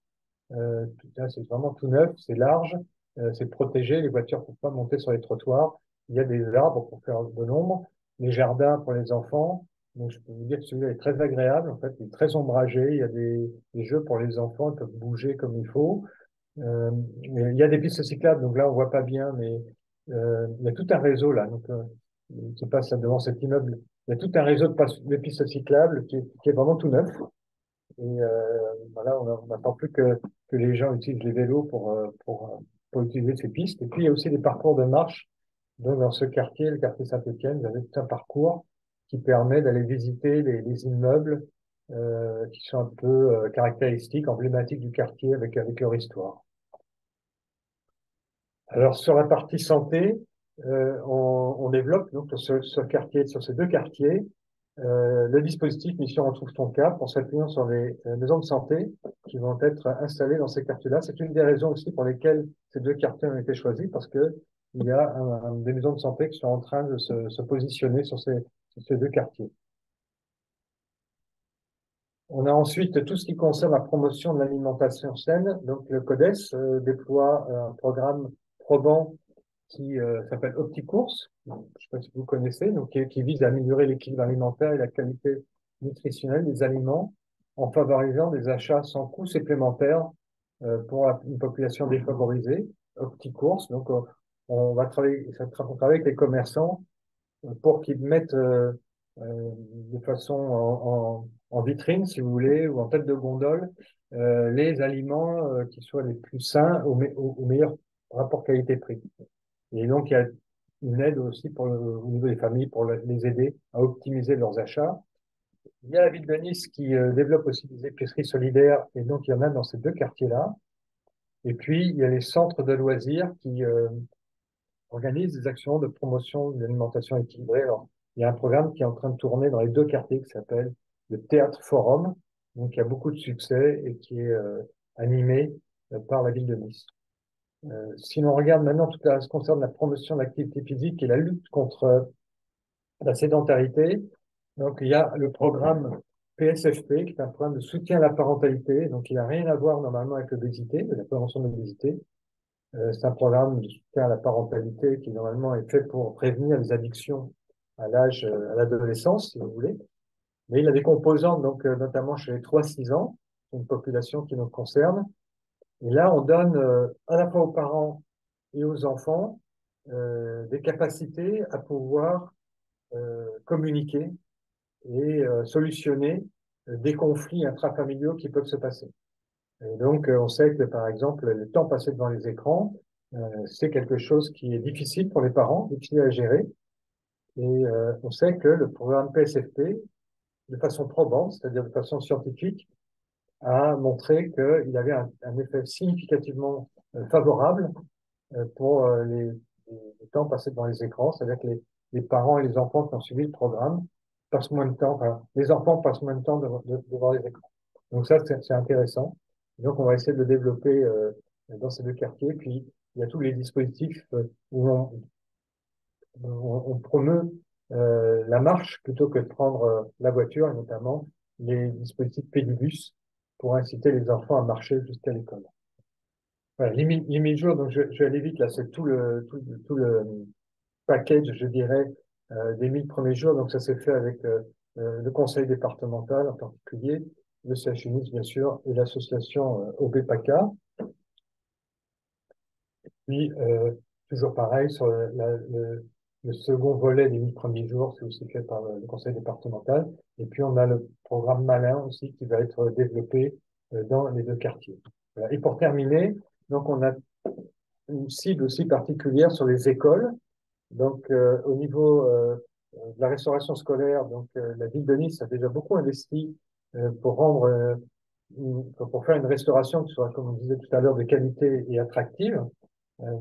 Là, c'est vraiment tout neuf, c'est large, c'est protégé, les voitures ne peuvent pas monter sur les trottoirs. Il y a des arbres pour faire de l'ombre, les jardins pour les enfants. Donc, je peux vous dire que celui-là est très agréable. En fait, il est très ombragé. Il y a des jeux pour les enfants, ils peuvent bouger comme il faut. Il y a des pistes cyclables, donc là, on voit pas bien, mais il y a tout un réseau là. Donc, qui passe là devant cet immeuble. Il y a tout un réseau de pistes cyclables qui est vraiment tout neuf. Et voilà, on n'attend plus que les gens utilisent les vélos pour utiliser ces pistes. Et puis, il y a aussi des parcours de marche. Donc, dans ce quartier, le quartier Saint-Étienne, vous avez tout un parcours qui permet d'aller visiter les immeubles qui sont un peu caractéristiques, emblématiques du quartier avec leur histoire. Alors, sur la partie santé, on développe donc sur ces deux quartiers le dispositif Mission Retrouve ton cap en s'appuyant sur les maisons de santé qui vont être installées dans ces quartiers-là. C'est une des raisons aussi pour lesquelles ces deux quartiers ont été choisis, parce que il y a des maisons de santé qui sont en train de se positionner sur ces deux quartiers. On a ensuite tout ce qui concerne la promotion de l'alimentation saine. Donc, le CODES déploie un programme probant qui s'appelle OptiCourse. Je ne sais pas si vous connaissez, donc qui vise à améliorer l'équilibre alimentaire et la qualité nutritionnelle des aliments en favorisant des achats sans coût supplémentaire pour une population défavorisée. OptiCourse. Donc, on va travailler avec les commerçants pour qu'ils mettent de façon en vitrine, si vous voulez, ou en tête de gondole, les aliments qui soient les plus sains au meilleur rapport qualité-prix. Et donc, il y a une aide aussi au niveau des familles pour les aider à optimiser leurs achats. Il y a la ville de Nice qui développe aussi des épiceries solidaires, et donc il y en a dans ces deux quartiers-là. Et puis, il y a les centres de loisirs qui organisent des actions de promotion de l'alimentation équilibrée. Alors, il y a un programme qui est en train de tourner dans les deux quartiers qui s'appelle le Théâtre Forum, donc il y a beaucoup de succès et qui est animé par la ville de Nice. Si l'on regarde maintenant tout ce qui concerne la promotion de l'activité physique et la lutte contre la sédentarité, donc il y a le programme PSFP, qui est un programme de soutien à la parentalité, donc il n'a rien à voir normalement avec l'obésité, de la prévention de l'obésité. C'est un programme de soutien à la parentalité qui normalement est fait pour prévenir les addictions à à l'adolescence, si vous voulez. Mais il a des composantes, donc notamment chez les 3-6 ans, une population qui nous concerne. Et là, on donne à la fois aux parents et aux enfants des capacités à pouvoir communiquer et solutionner des conflits intrafamiliaux qui peuvent se passer. Et donc, on sait que, par exemple, le temps passé devant les écrans, c'est quelque chose qui est difficile pour les parents, difficile à gérer. Et on sait que le programme PSFP, de façon probante, c'est-à-dire de façon scientifique, a montré qu'il avait un effet significativement favorable pour les temps passés devant les écrans, c'est-à-dire que les parents et les enfants qui ont suivi le programme passent moins de temps, enfin, les enfants passent moins de temps devant les écrans. Donc ça, c'est intéressant. Donc on va essayer de le développer dans ces deux quartiers. Puis il y a tous les dispositifs où on promeut la marche plutôt que de prendre la voiture, et notamment les dispositifs pédibus pour inciter les enfants à marcher jusqu'à l'école. Voilà, les 1000 jours, donc je vais aller vite, là, c'est tout le package, je dirais, des 1000 premiers jours. Donc ça s'est fait avec le conseil départemental en particulier, le CHU bien sûr, et l'association OBPACA. Puis toujours pareil, sur le second volet des 1000 premiers jours, c'est aussi fait par le conseil départemental. Et puis, on a le programme Malin aussi qui va être développé dans les 2 quartiers. Voilà. Et pour terminer, donc, on a une cible aussi particulière sur les écoles. Donc, au niveau de la restauration scolaire, donc la ville de Nice a déjà beaucoup investi pour pour faire une restauration qui soit, comme on disait tout à l'heure, de qualité et attractive. Euh,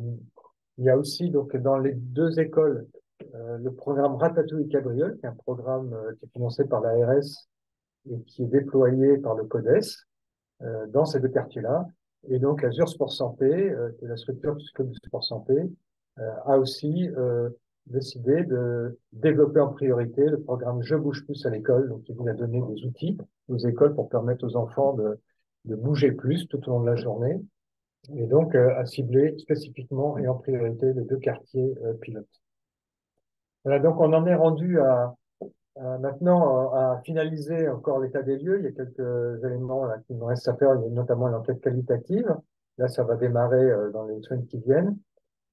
il y a aussi donc dans les 2 écoles le programme Ratatouille Cabriole, qui est un programme qui est financé par l'ARS et qui est déployé par le CODES dans ces 2 quartiers-là. Et donc Azur Sport Santé, qui est la structure du club du sport santé, a aussi décidé de développer en priorité le programme Je bouge plus à l'école, donc qui vise à donner des outils aux écoles pour permettre aux enfants de bouger plus tout au long de la journée, et donc à cibler spécifiquement et en priorité les 2 quartiers pilotes. Voilà, donc on en est rendu maintenant à finaliser encore l'état des lieux. Il y a quelques éléments là, qui nous restent à faire, il y a notamment l'enquête qualitative. Là, ça va démarrer dans les semaines qui viennent.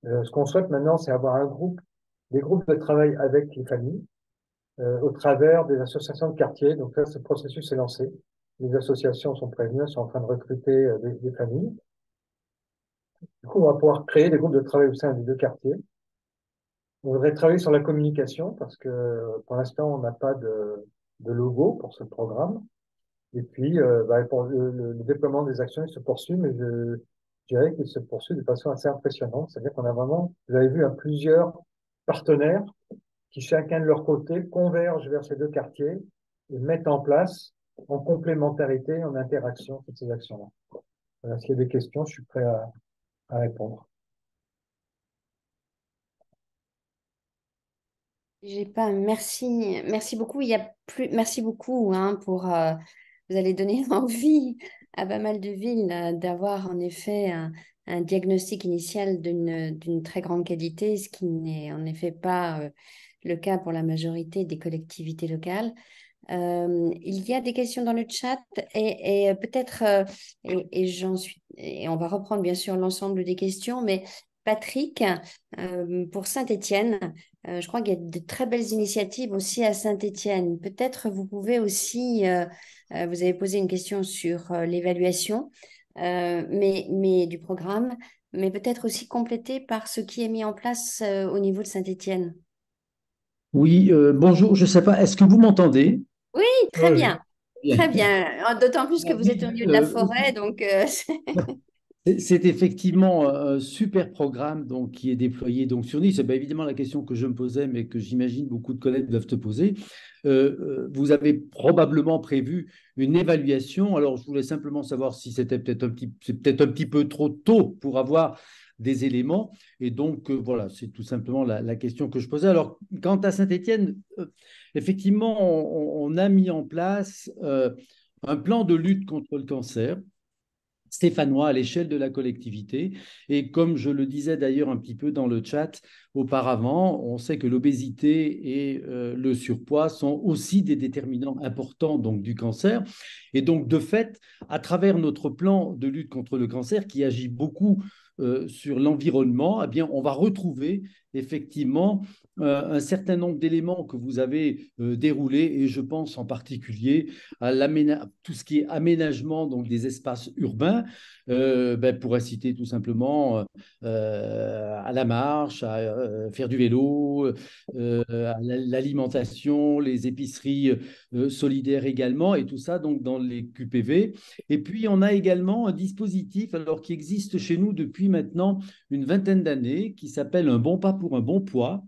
Ce qu'on souhaite maintenant, c'est avoir des groupes de travail avec les familles au travers des associations de quartier. Donc là, ce processus est lancé. Les associations sont prévenues, sont en train de recruter des familles. Du coup, on va pouvoir créer des groupes de travail au sein des 2 quartiers. On voudrait travailler sur la communication parce que pour l'instant, on n'a pas de logo pour ce programme. Et puis, pour le déploiement des actions, il se poursuit, mais je dirais qu'il se poursuit de façon assez impressionnante. C'est-à-dire qu'on a vraiment, vous avez vu, plusieurs partenaires qui, chacun de leur côté, convergent vers ces 2 quartiers et mettent en place, en complémentarité, en interaction, toutes ces actions-là. Voilà, s'il y a des questions, je suis prêt à répondre. J'ai pas, merci beaucoup. Il y a plus, merci beaucoup hein, pour, vous allez donner envie à pas mal de villes d'avoir en effet un diagnostic initial d'une très grande qualité, ce qui n'est en effet pas le cas pour la majorité des collectivités locales. Il y a des questions dans le chat et peut-être, et on va reprendre bien sûr l'ensemble des questions, mais Patrick, pour Saint-Étienne, je crois qu'il y a de très belles initiatives aussi à Saint-Étienne. Peut-être vous pouvez aussi, vous avez posé une question sur l'évaluation mais du programme, mais peut-être aussi compléter par ce qui est mis en place au niveau de Saint-Étienne. Oui, bonjour, je ne sais pas, est-ce que vous m'entendez? Oui, très Oui, bien. Bien. Très bien. D'autant plus que vous Oui, êtes au milieu de la forêt, donc c'est effectivement un super programme donc, qui est déployé donc, sur Nice. Ben, évidemment, la question que je me posais, mais que j'imagine beaucoup de collègues doivent te poser, vous avez probablement prévu une évaluation. Alors, je voulais simplement savoir si c'était c'est peut-être un petit peu trop tôt pour avoir des éléments. Et donc, voilà, c'est tout simplement la question que je posais. Alors, quant à Saint-Étienne, effectivement, on a mis en place un plan de lutte contre le cancer stéphanois à l'échelle de la collectivité. Et comme je le disais d'ailleurs un petit peu dans le chat auparavant, on sait que l'obésité et le surpoids sont aussi des déterminants importants donc, du cancer. Et donc, de fait, à travers notre plan de lutte contre le cancer qui agit beaucoup sur l'environnement, eh bien, on va retrouver effectivement un certain nombre d'éléments que vous avez déroulés et je pense en particulier à tout ce qui est aménagement donc des espaces urbains, on pourrait citer tout simplement à la marche, à faire du vélo, à l'alimentation, les épiceries solidaires également, et tout ça donc dans les QPV. Et puis on a également un dispositif alors qui existe chez nous depuis maintenant une vingtaine d'années, qui s'appelle un bon pas pour un bon poids.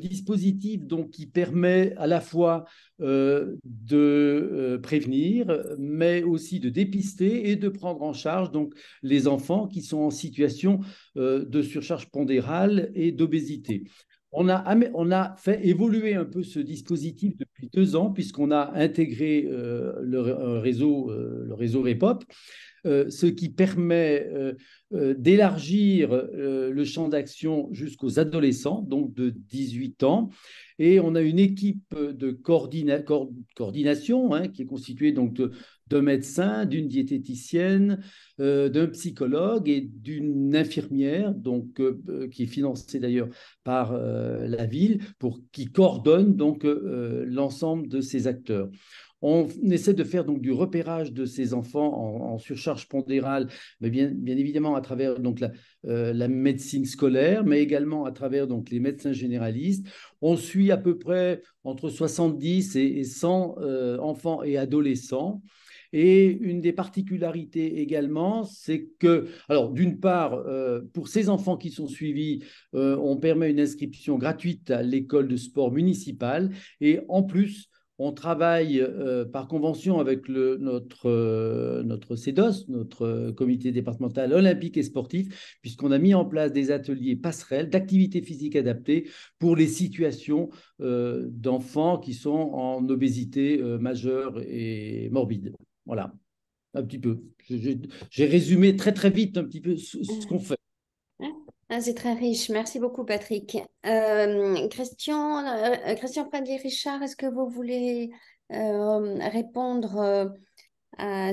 Dispositif donc qui permet à la fois de prévenir, mais aussi de dépister et de prendre en charge donc les enfants qui sont en situation de surcharge pondérale et d'obésité. On a fait évoluer un peu ce dispositif depuis 2 ans, puisqu'on a intégré le réseau REPOP, ce qui permet d'élargir le champ d'action jusqu'aux adolescents, donc de 18 ans. Et on a une équipe de coordination hein, qui est constituée donc d'un médecin, d'une diététicienne, d'un psychologue et d'une infirmière, donc, qui est financée d'ailleurs par la ville, qui coordonne donc l'ensemble de ces acteurs. On essaie de faire donc du repérage de ces enfants en surcharge pondérale, mais bien évidemment à travers donc la médecine scolaire, mais également à travers donc les médecins généralistes. On suit à peu près entre 70 et 100 enfants et adolescents. Et une des particularités également, c'est que, alors d'une part, pour ces enfants qui sont suivis, on permet une inscription gratuite à l'école de sport municipale. Et en plus, on travaille par convention avec notre CEDOS, notre comité départemental olympique et sportif, puisqu'on a mis en place des ateliers passerelles d'activité physique adaptée pour les situations d'enfants qui sont en obésité majeure et morbide. Voilà, un petit peu. J'ai résumé très très vite un petit peu ce qu'on fait. Ah, c'est très riche. Merci beaucoup, Patrick. Christian Pradier-Richard, est-ce que vous voulez répondre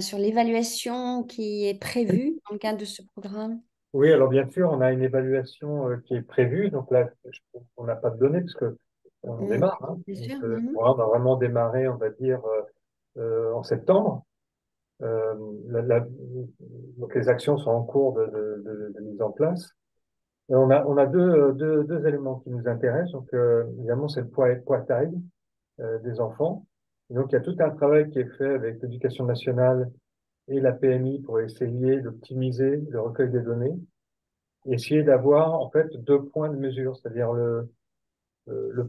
sur l'évaluation qui est prévue dans le cadre de ce programme? Oui, alors bien sûr, on a une évaluation qui est prévue. Donc là, on n'a pas de données parce que on démarre. Hein. Bien Donc, sûr. le programme a vraiment démarré, on va dire, en septembre. Donc les actions sont en cours de mise en place. Et on a deux éléments qui nous intéressent. Donc évidemment, c'est le poids taille des enfants. Et donc il y a tout un travail qui est fait avec l'Éducation nationale et la PMI pour essayer d'optimiser le recueil des données et essayer d'avoir en fait deux points de mesure, c'est-à-dire le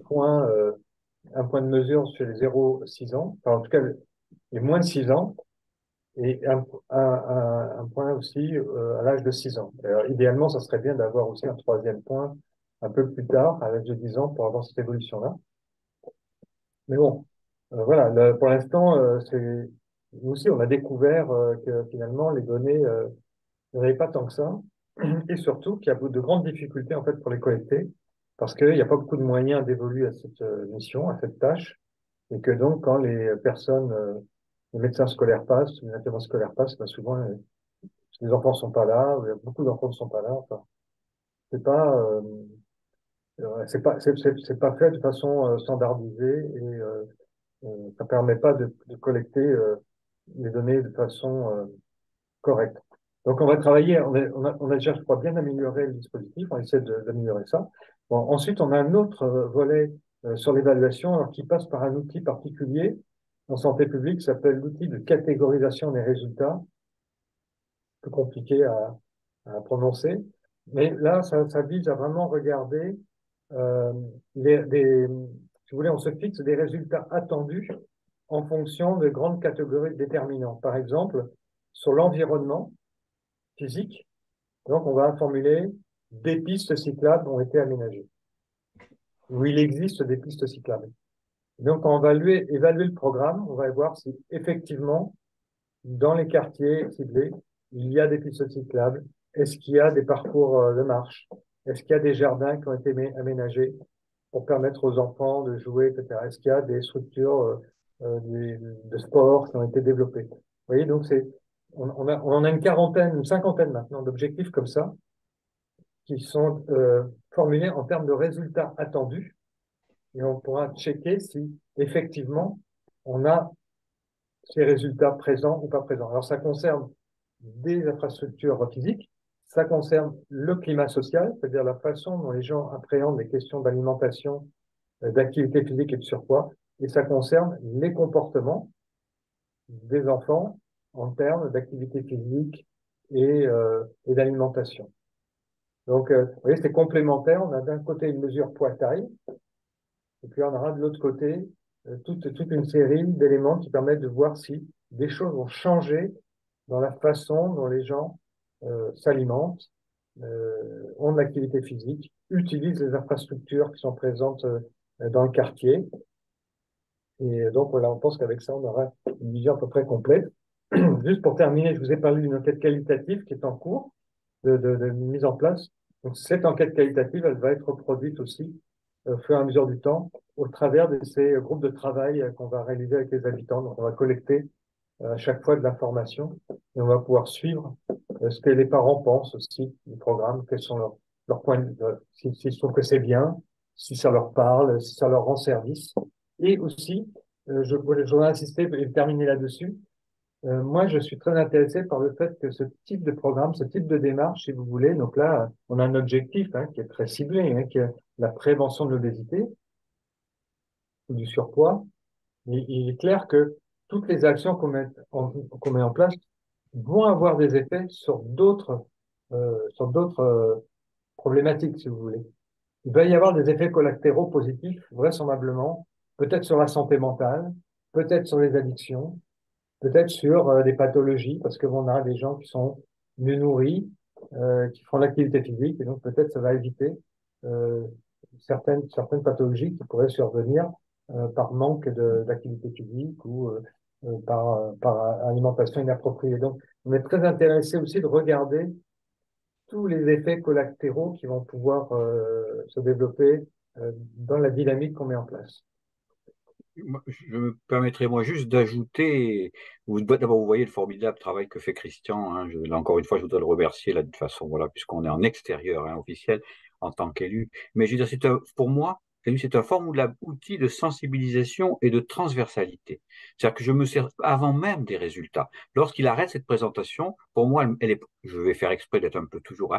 point, un point de mesure sur les 0-6 ans, enfin en tout cas les moins de 6 ans, et un point aussi à l'âge de 6 ans. Alors, idéalement, ça serait bien d'avoir aussi un troisième point un peu plus tard, à l'âge de 10 ans, pour avoir cette évolution-là. Mais bon, voilà, pour l'instant, nous aussi, on a découvert que finalement, les données il n'y en avait pas tant que ça, et surtout qu'il y a de grandes difficultés en fait pour les collecter, parce qu'il n'y a pas beaucoup de moyens dévolus à cette mission, à cette tâche, et que donc quand les personnes, les médecins scolaires passent, les intervenants scolaires passent, ben souvent les enfants sont pas là, ou beaucoup d'enfants ne sont pas là. Enfin, c'est pas, c'est pas fait de façon standardisée et ça permet pas de collecter les données de façon correcte. Donc, on va travailler, on a déjà, je crois, bien amélioré le dispositif, on essaie d'améliorer ça. Bon, ensuite, on a un autre volet sur l'évaluation alors, qui passe par un outil particulier en santé publique qui s'appelle l'outil de catégorisation des résultats, un peu compliqué à prononcer. Mais là, ça vise à vraiment regarder euh, si vous voulez, on se fixe des résultats attendus en fonction de grandes catégories déterminantes. Par exemple, sur l'environnement physique, donc, on va formuler des pistes cyclables ont été aménagées, où il existe des pistes cyclables. Donc, quand on va évaluer le programme, on va voir si effectivement, dans les quartiers ciblés, il y a des pistes cyclables. Est-ce qu'il y a des parcours de marche? Est-ce qu'il y a des jardins qui ont été aménagés pour permettre aux enfants de jouer, etc. Est-ce qu'il y a des structures de sport qui ont été développées? Vous voyez, donc on en a une cinquantaine maintenant d'objectifs comme ça, qui sont formulés en termes de résultats attendus. Et on pourra checker si effectivement on a ces résultats présents ou pas présents. Alors ça concerne des infrastructures physiques, ça concerne le climat social, c'est-à-dire la façon dont les gens appréhendent les questions d'alimentation, d'activité physique et de surpoids, et ça concerne les comportements des enfants en termes d'activité physique et d'alimentation. Donc, vous voyez, c'est complémentaire. On a d'un côté une mesure poids-taille, et puis on aura de l'autre côté toute une série d'éléments qui permettent de voir si des choses ont changé dans la façon dont les gens s'alimentent, ont de l'activité physique, utilisent les infrastructures qui sont présentes dans le quartier. Et donc, voilà, on pense qu'avec ça, on aura une vision à peu près complète. Juste pour terminer, je vous ai parlé d'une enquête qualitative qui est en cours de mise en place. Donc, cette enquête qualitative, elle va être reproduite aussi au fur et à mesure du temps au travers de ces groupes de travail qu'on va réaliser avec les habitants. Donc, on va collecter à chaque fois de l'information et on va pouvoir suivre ce que les parents pensent aussi du programme, quels sont leurs points de vue, s'ils trouvent que c'est bien, si ça leur parle, si ça leur rend service. Et aussi, je voudrais insister et terminer là-dessus. Moi, je suis très intéressé par le fait que ce type de programme, ce type de démarche, si vous voulez, donc là, on a un objectif qui est très ciblé, qui est la prévention de l'obésité ou du surpoids. Et il est clair que toutes les actions qu'on met en place vont avoir des effets sur d'autres problématiques, si vous voulez. Il va y avoir des effets collatéraux positifs, vraisemblablement, peut-être sur la santé mentale, peut-être sur les addictions, peut-être sur des pathologies, parce que on a des gens qui sont mieux nourris, qui font l'activité physique, et donc peut-être ça va éviter euh, certaines pathologies qui pourraient survenir par manque d'activité physique ou par alimentation inappropriée. Donc, on est très intéressé aussi de regarder tous les effets collatéraux qui vont pouvoir se développer dans la dynamique qu'on met en place. Je me permettrai moi juste d'ajouter, d'abord vous voyez le formidable travail que fait Christian, hein, là encore une fois je voudrais le remercier là, de toute façon, voilà, puisqu'on est en extérieur officiel en tant qu'élu, mais je veux dire, pour moi, c'est un formidable outil de sensibilisation et de transversalité. C'est-à-dire que je me sers avant même des résultats. Lorsqu'il arrête cette présentation, pour moi, je vais faire exprès d'être un peu toujours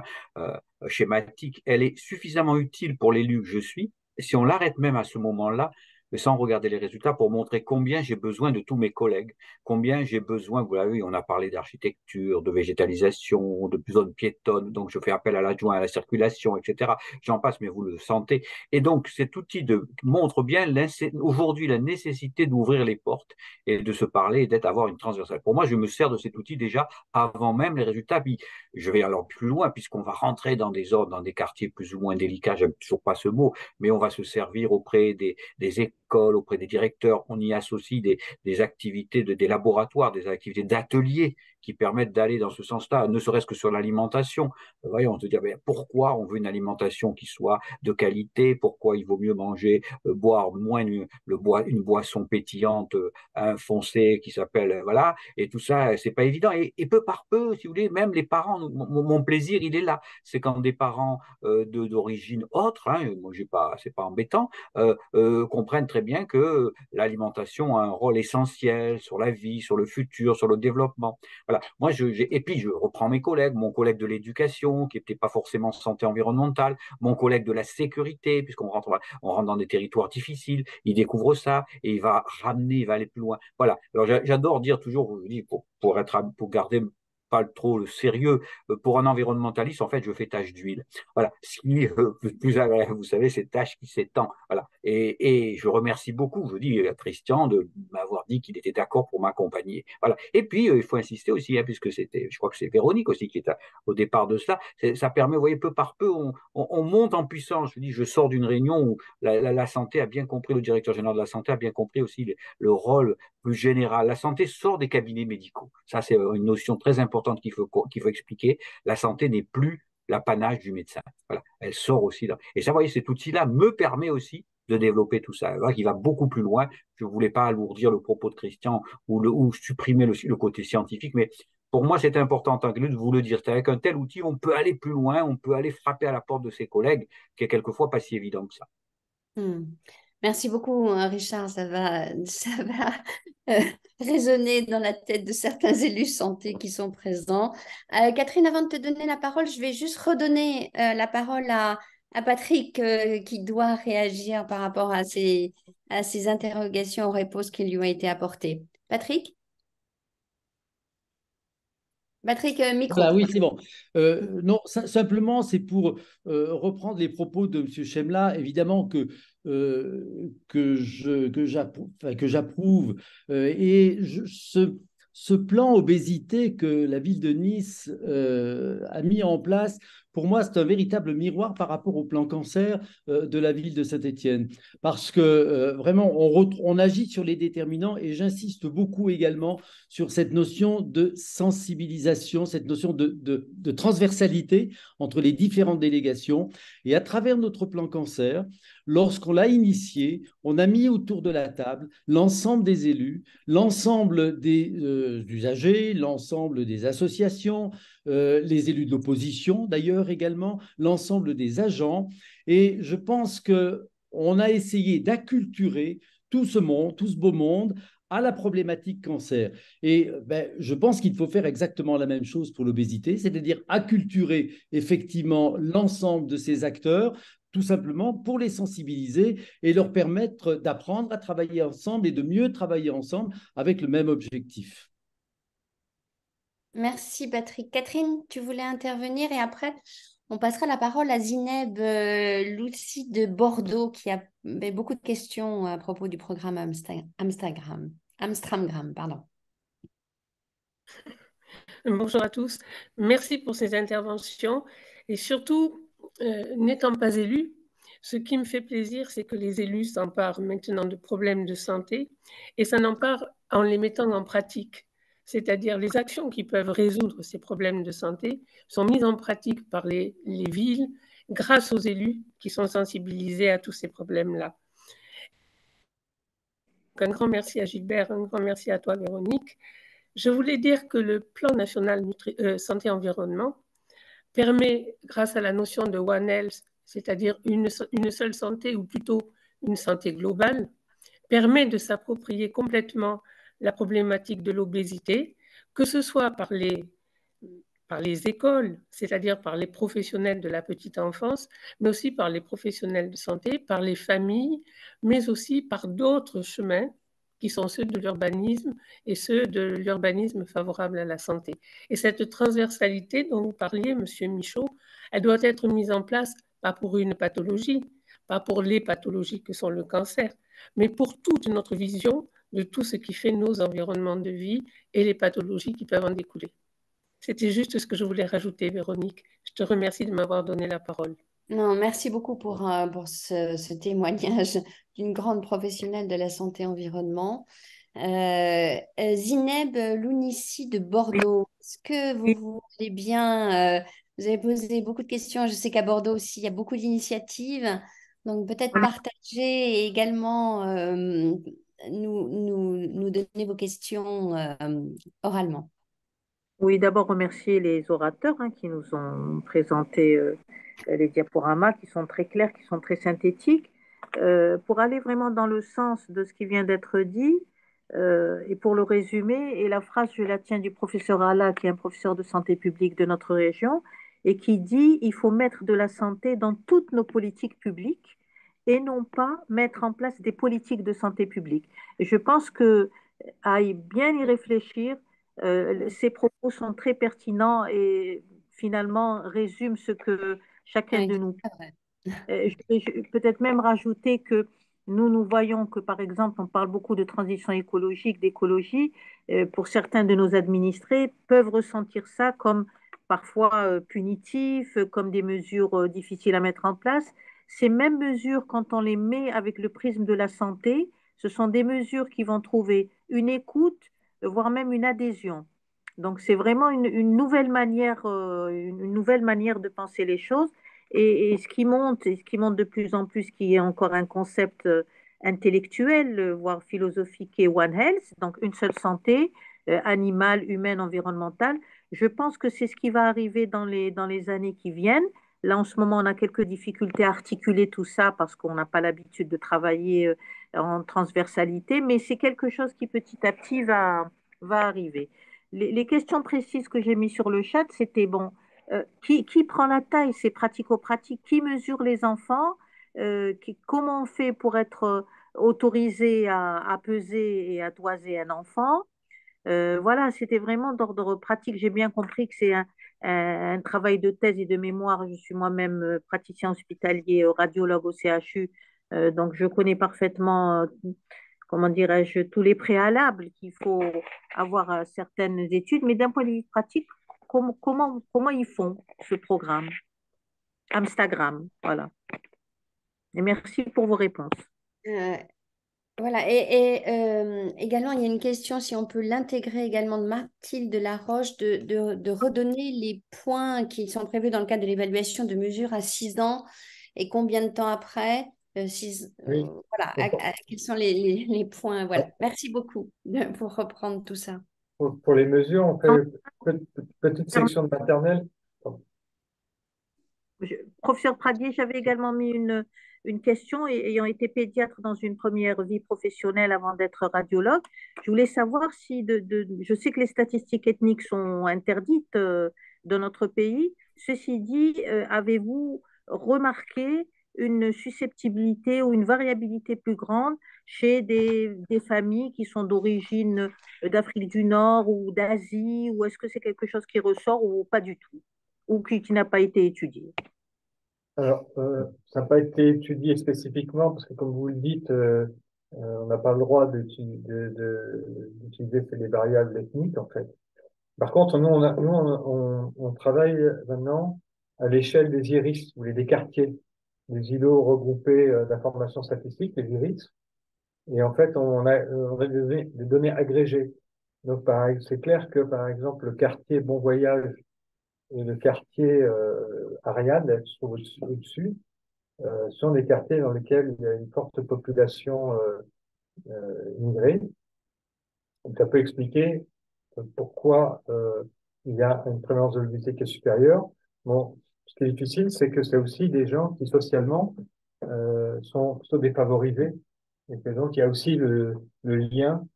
schématique, elle est suffisamment utile pour l'élu que je suis, et si on l'arrête même à ce moment-là, mais sans regarder les résultats, pour montrer combien j'ai besoin de tous mes collègues, combien j'ai besoin, vous l'avez vu, on a parlé d'architecture, de végétalisation, de zones piétonnes, donc je fais appel à l'adjoint à la circulation, etc. J'en passe, mais vous le sentez. Et donc, cet outil montre bien aujourd'hui la nécessité d'ouvrir les portes et de se parler et avoir une transversale. Pour moi, je me sers de cet outil déjà avant même les résultats. Puis, je vais alors plus loin, puisqu'on va rentrer dans des zones, dans des quartiers plus ou moins délicats, j'aime toujours pas ce mot, mais on va se servir auprès des écoles, auprès des directeurs. On y associe des activités, des laboratoires, des activités d'ateliers qui permettent d'aller dans ce sens-là, ne serait-ce que sur l'alimentation. Voyons, on se dit, pourquoi on veut une alimentation qui soit de qualité, pourquoi il vaut mieux manger, boire moins une boisson pétillante, foncée qui s'appelle, voilà, et tout ça, c'est pas évident. Et peu par peu, si vous voulez, même les parents, mon plaisir, il est là. C'est quand des parents d'origine autre, moi, c'est pas embêtant, comprennent très bien que l'alimentation a un rôle essentiel sur la vie, sur le futur, sur le développement. Voilà. Moi, et puis je reprends mes collègues, mon collègue de l'éducation, qui n'était pas forcément santé environnementale, mon collègue de la sécurité, puisqu'on on rentre dans des territoires difficiles, il découvre ça et il va ramener, il va aller plus loin. Voilà. Alors j'adore dire toujours, je dis, pour garder pas trop le sérieux, pour un environnementaliste, en fait, je fais tâche d'huile. Voilà. Ce qui est plus agréable, vous savez, c'est tâche qui s'étend. Voilà. Et je remercie beaucoup, je dis à Christian de m'avoir dit qu'il était d'accord pour m'accompagner. Voilà. Et puis, il faut insister aussi, puisque je crois que c'est Véronique aussi qui est au départ de cela, ça permet, vous voyez, peu par peu, on monte en puissance. Je dis, je sors d'une réunion où la santé a bien compris, le directeur général de la santé a bien compris aussi le rôle plus général. La santé sort des cabinets médicaux. Ça, c'est une notion très importante qu'il faut expliquer. La santé n'est plus l'apanage du médecin. Voilà. Elle sort aussi. Et ça, vous voyez, cet outil-là me permet aussi de développer tout ça. Qui va beaucoup plus loin. Je ne voulais pas alourdir le propos de Christian ou supprimer le côté scientifique, mais pour moi, c'est important en tant que de vous le dire. Avec un tel outil, on peut aller plus loin, on peut aller frapper à la porte de ses collègues, qui est quelquefois pas si évident que ça. Merci beaucoup, Richard. Ça va résonner dans la tête de certains élus santé qui sont présents. Catherine, avant de te donner la parole, je vais juste redonner la parole à Patrick qui doit réagir par rapport à ces interrogations, réponses qui lui ont été apportées. Patrick, micro. Voilà, oui, c'est bon. Non, simplement, c'est pour reprendre les propos de M. Chemla. Évidemment que j'approuve. Ce plan obésité que la ville de Nice a mis en place, pour moi, c'est un véritable miroir par rapport au plan cancer de la ville de Saint-Étienne. Parce que vraiment, on agit sur les déterminants et j'insiste beaucoup également sur cette notion de sensibilisation, cette notion de transversalité entre les différentes délégations. Et à travers notre plan cancer, lorsqu'on l'a initié, on a mis autour de la table l'ensemble des élus, l'ensemble des usagers, l'ensemble des associations, les élus de l'opposition d'ailleurs également, l'ensemble des agents. Et je pense qu'on a essayé d'acculturer tout ce monde, tout ce beau monde à la problématique cancer. Et je pense qu'il faut faire exactement la même chose pour l'obésité, c'est-à-dire acculturer effectivement l'ensemble de ces acteurs, tout simplement pour les sensibiliser et leur permettre d'apprendre à travailler ensemble et de mieux travailler ensemble avec le même objectif. Merci Patrick. Catherine, tu voulais intervenir et après, on passera la parole à Zineb Loussi de Bordeaux qui a beaucoup de questions à propos du programme Amstramgram, pardon. Bonjour à tous. Merci pour ces interventions. Et surtout, n'étant pas élue, ce qui me fait plaisir, c'est que les élus s'emparent maintenant de problèmes de santé et ça n'empare en les mettant en pratique. C'est-à-dire les actions qui peuvent résoudre ces problèmes de santé sont mises en pratique par les villes grâce aux élus qui sont sensibilisés à tous ces problèmes-là. Un grand merci à Gilbert, un grand merci à toi Véronique. Je voulais dire que le plan national santé-environnement permet, grâce à la notion de One Health, c'est-à-dire une seule santé ou plutôt une santé globale, permet de s'approprier complètement la problématique de l'obésité, que ce soit par les écoles, c'est-à-dire par les professionnels de la petite enfance, mais aussi par les professionnels de santé, par les familles, mais aussi par d'autres chemins qui sont ceux de l'urbanisme et ceux de l'urbanisme favorable à la santé. Et cette transversalité dont vous parliez, Monsieur Michaud, elle doit être mise en place pas pour une pathologie, pas pour les pathologies que sont le cancer, mais pour toute notre vision de tout ce qui fait nos environnements de vie et les pathologies qui peuvent en découler. C'était juste ce que je voulais rajouter, Véronique. Je te remercie de m'avoir donné la parole. Non, merci beaucoup pour ce témoignage d'une grande professionnelle de la santé-environnement. Zineb Lounissi de Bordeaux, est-ce que vous voulez bien, vous avez posé beaucoup de questions, je sais qu'à Bordeaux aussi, il y a beaucoup d'initiatives, donc peut-être partager et également nous donner vos questions oralement. Oui, d'abord remercier les orateurs qui nous ont présenté les diaporamas qui sont très clairs, qui sont très synthétiques. Pour aller vraiment dans le sens de ce qui vient d'être dit, et pour le résumer, et la phrase, je la tiens du professeur Alla, qui est un professeur de santé publique de notre région, et qui dit, il faut mettre de la santé dans toutes nos politiques publiques et non pas mettre en place des politiques de santé publique. Et je pense que à bien y réfléchir, ces propos sont très pertinents et finalement résument ce que chacun de nous. Je vais peut-être même rajouter que nous voyons que, par exemple, on parle beaucoup de transition écologique, d'écologie. Pour certains de nos administrés, peuvent ressentir ça comme parfois punitif, comme des mesures difficiles à mettre en place. Ces mêmes mesures, quand on les met avec le prisme de la santé, ce sont des mesures qui vont trouver une écoute, voire même une adhésion. Donc, c'est vraiment une nouvelle manière de penser les choses. Et ce qui monte, de plus en plus, qui est encore un concept intellectuel, voire philosophique, est One Health, donc une seule santé, animale, humaine, environnementale. Je pense que c'est ce qui va arriver dans les années qui viennent. Là, en ce moment, on a quelques difficultés à articuler tout ça parce qu'on n'a pas l'habitude de travailler en transversalité, mais c'est quelque chose qui petit à petit va arriver. Les questions précises que j'ai mises sur le chat, c'était bon. Qui prend la taille? C'est pratico-pratique. Qui mesure les enfants? Comment on fait pour être autorisé à peser et à toiser un enfant? Voilà, c'était vraiment d'ordre pratique. J'ai bien compris que c'est un travail de thèse et de mémoire. Je suis moi-même praticien hospitalier, radiologue au CHU, donc je connais parfaitement, comment dirais-je, tous les préalables qu'il faut avoir à certaines études. Mais d'un point de vue pratique, comment ils font ce programme? Instagram, voilà. Et merci pour vos réponses. Voilà, et également, il y a une question, si on peut l'intégrer également de Mathilde Laroche, de redonner les points qui sont prévus dans le cadre de l'évaluation de mesures à 6 ans et combien de temps après. Oui. voilà, quels sont les points. Voilà. Merci beaucoup pour reprendre tout ça. Pour les mesures, on fait petite section de maternelle. Professeur Pradier, j'avais également mis une question, ayant été pédiatre dans une première vie professionnelle avant d'être radiologue. Je voulais savoir si, je sais que les statistiques ethniques sont interdites dans notre pays. Ceci dit, avez-vous remarqué une susceptibilité ou une variabilité plus grande chez des familles qui sont d'origine d'Afrique du Nord ou d'Asie, ou est-ce que c'est quelque chose qui ressort ou pas du tout, ou qui n'a pas été étudié? Alors, ça n'a pas été étudié spécifiquement parce que, comme vous le dites, on n'a pas le droit d'utiliser les variables ethniques, en fait. Par contre, on travaille maintenant à l'échelle des iris, ou des quartiers, des îlots regroupés d'informations statistiques, les iris. Et en fait, on a des données agrégées. Donc, c'est clair que, par exemple, le quartier Bon Voyage et le quartier Ariane, là, qui se trouve au-dessus, sont des quartiers dans lesquels il y a une forte population immigrée. Donc, ça peut expliquer pourquoi il y a une prévalence de l'obésité qui est supérieure. Bon, ce qui est difficile, c'est que c'est aussi des gens qui socialement sont plutôt défavorisés. Et que donc, il y a aussi le lien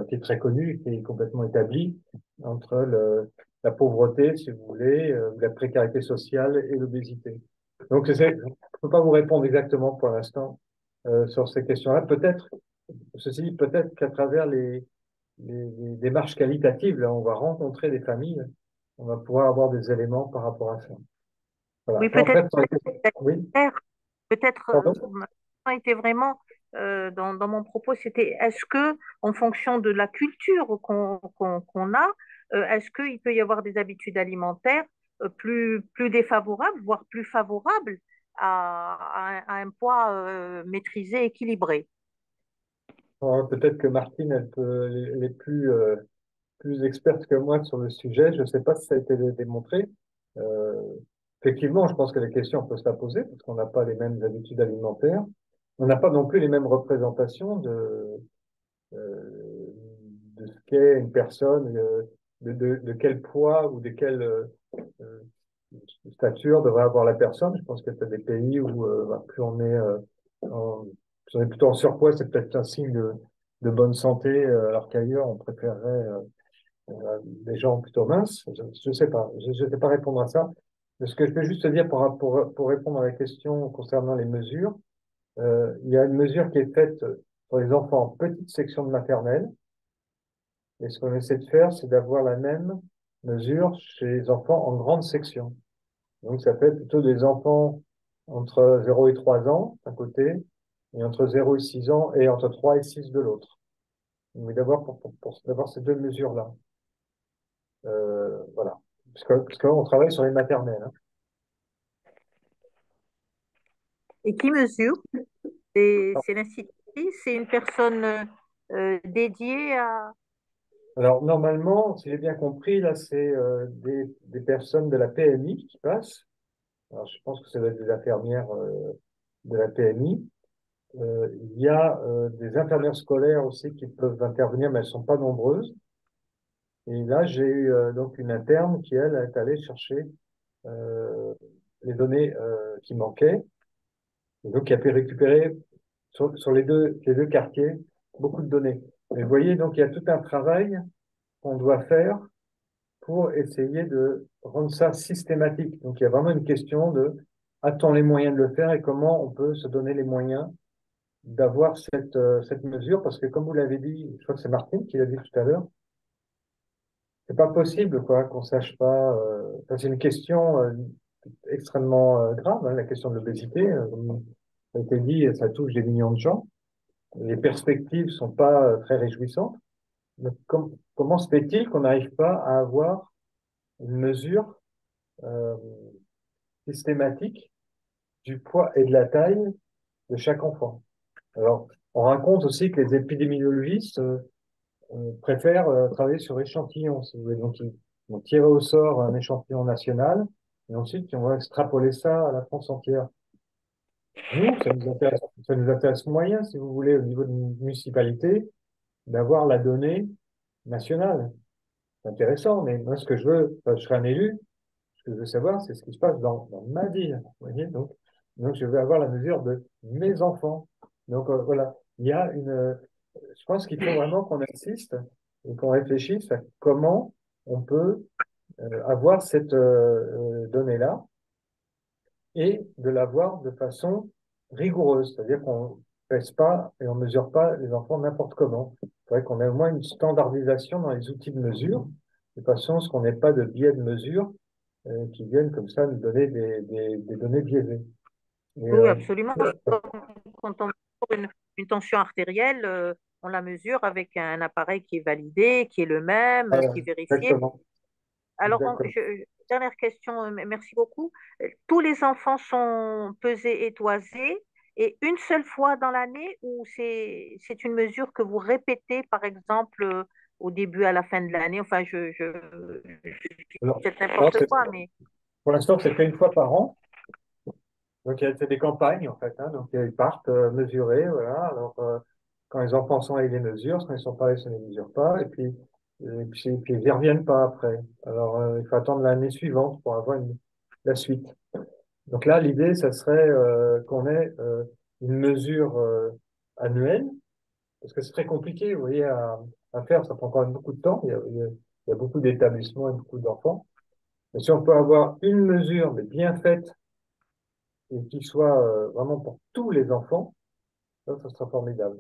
qui est très connu, qui est complètement établi, entre la pauvreté, si vous voulez, la précarité sociale et l'obésité. Donc, je ne peux pas vous répondre exactement pour l'instant sur ces questions-là. Ceci dit, peut-être qu'à travers les démarches qualitatives, là, on va rencontrer des familles, on va pouvoir avoir des éléments par rapport à ça. Voilà. Oui, Après, oui, peut-être, pardon. ma question était vraiment, dans mon propos, c'était est-ce que, en fonction de la culture qu'on a, est-ce qu'il peut y avoir des habitudes alimentaires plus défavorables, voire plus favorables à un poids maîtrisé, équilibré? Peut-être que Martine, elle est plus experte que moi sur le sujet. Je ne sais pas si ça a été démontré. Euh, Effectivement, je pense que les questions peuvent se la poser parce qu'on n'a pas les mêmes habitudes alimentaires. On n'a pas non plus les mêmes représentations euh, de ce qu'est une personne, de quel poids ou de quelle euh, stature devrait avoir la personne. Je pense qu'il y a des pays où plus plus on est plutôt en surpoids, c'est peut-être un signe de bonne santé, alors qu'ailleurs, on préférerait des gens plutôt minces. Je ne sais pas, je ne sais pas répondre à ça. Mais ce que je peux juste te dire pour répondre à la question concernant les mesures, il y a une mesure qui est faite pour les enfants en petite section de maternelle. Et ce qu'on essaie de faire, c'est d'avoir la même mesure chez les enfants en grande section. Donc, ça fait plutôt des enfants entre 0 et 3 ans d'un côté, et entre 0 et 6 ans, et entre 3 et 6 de l'autre. Mais d'abord, pour d'avoir ces deux mesures-là. Voilà. Parce qu'on travaille sur les maternelles. Hein. Et qui mesure? C'est l'institutrice, c'est une personne dédiée à... Alors, normalement, si j'ai bien compris, là, c'est des personnes de la PMI qui passent. Alors, je pense que ça va être des infirmières de la PMI. Il y a des infirmières scolaires aussi qui peuvent intervenir, mais elles sont pas nombreuses. Et là, j'ai eu donc une interne qui, elle, est allée chercher euh, les données qui manquaient. Et donc, qui a pu récupérer sur les deux quartiers beaucoup de données. Et vous voyez, donc, il y a tout un travail qu'on doit faire pour essayer de rendre ça systématique. Donc, il y a vraiment une question de a-t-on les moyens de le faire et comment on peut se donner les moyens d'avoir cette mesure, parce que comme vous l'avez dit, je crois que c'est Martine qui l'a dit tout à l'heure, c'est pas possible quoi qu'on sache pas. Enfin, c'est une question extrêmement grave, hein, la question de l'obésité. Comme ça a été dit, ça touche des millions de gens. Les perspectives sont pas très réjouissantes. Donc, comment se fait-il qu'on n'arrive pas à avoir une mesure euh, systématique du poids et de la taille de chaque enfant? Alors, on raconte aussi que les épidémiologistes préfèrent travailler sur échantillons, si vous voulez. Donc, ils vont tirer au sort un échantillon national et ensuite, on va extrapoler ça à la France entière. Nous, ça nous intéresse moyen, si vous voulez, au niveau de municipalité, d'avoir la donnée nationale. C'est intéressant, mais moi, ce que je veux, enfin, je serai un élu, ce que je veux savoir, c'est ce qui se passe dans ma ville. Vous voyez, donc, je veux avoir la mesure de mes enfants. Donc, voilà, il y a je pense qu'il faut vraiment qu'on insiste et qu'on réfléchisse à comment on peut avoir cette donnée-là et de l'avoir de façon rigoureuse. C'est-à-dire qu'on ne pèse pas et on ne mesure pas les enfants n'importe comment. Il faudrait qu'on ait au moins une standardisation dans les outils de mesure, de façon à ce qu'on n'ait pas de biais de mesure qui viennent comme ça nous donner des données biaisées. Et, Oui, absolument. Quand on mesure une tension artérielle, on la mesure avec un appareil qui est validé, qui est le même, voilà, qui est vérifié. exactement, Alors, exactement. dernière question, merci beaucoup. Tous les enfants sont pesés et toisés et une seule fois dans l'année ou c'est une mesure que vous répétez, par exemple, au début, à la fin de l'année? Enfin, Alors, peut-être non, n'importe quoi, mais pour l'instant, c'est fait une fois par an. Donc, c'est des campagnes, en fait. Hein. Donc, ils partent mesurer. Voilà. Alors, quand les enfants sont là, ils les mesurent. Quand ils sont pas là, ils ne les mesurent pas. Et puis, ils ne reviennent pas après. Alors, il faut attendre l'année suivante pour avoir la suite. Donc là, l'idée, ça serait qu'on ait une mesure annuelle, parce que c'est très compliqué, vous voyez, à faire. Ça prend quand même beaucoup de temps. Il y a beaucoup d'établissements et beaucoup d'enfants. Mais si on peut avoir une mesure, mais bien faite, et qui soit vraiment pour tous les enfants, ça sera formidable.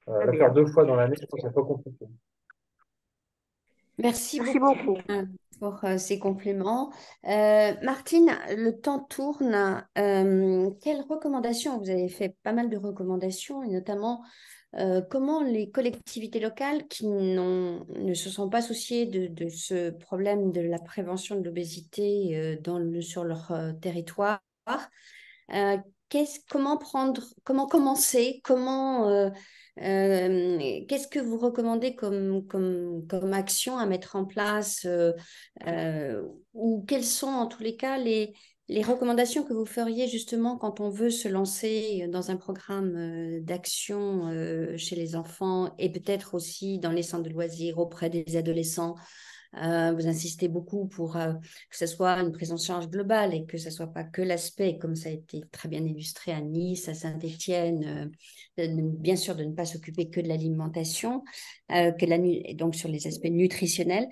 très La faire bien. 2 fois dans l'année, c'est pas compliqué. Merci Merci beaucoup beaucoup. pour ces compléments. Martine, le temps tourne. Quelles recommandations? Vous avez fait pas mal de recommandations, et notamment comment les collectivités locales qui ne se sont pas souciées de ce problème de la prévention de l'obésité sur leur territoire, euh, comment commencer, qu'est-ce que vous recommandez comme action à mettre en place, ou quelles sont en tous les cas les recommandations que vous feriez justement quand on veut se lancer dans un programme d'action chez les enfants et peut-être aussi dans les centres de loisirs auprès des adolescents? Vous insistez beaucoup pour que ce soit une prise en charge globale et que ce ne soit pas que l'aspect, comme ça a été très bien illustré à Nice, à Saint-Étienne, bien sûr de ne pas s'occuper que de l'alimentation, donc sur les aspects nutritionnels.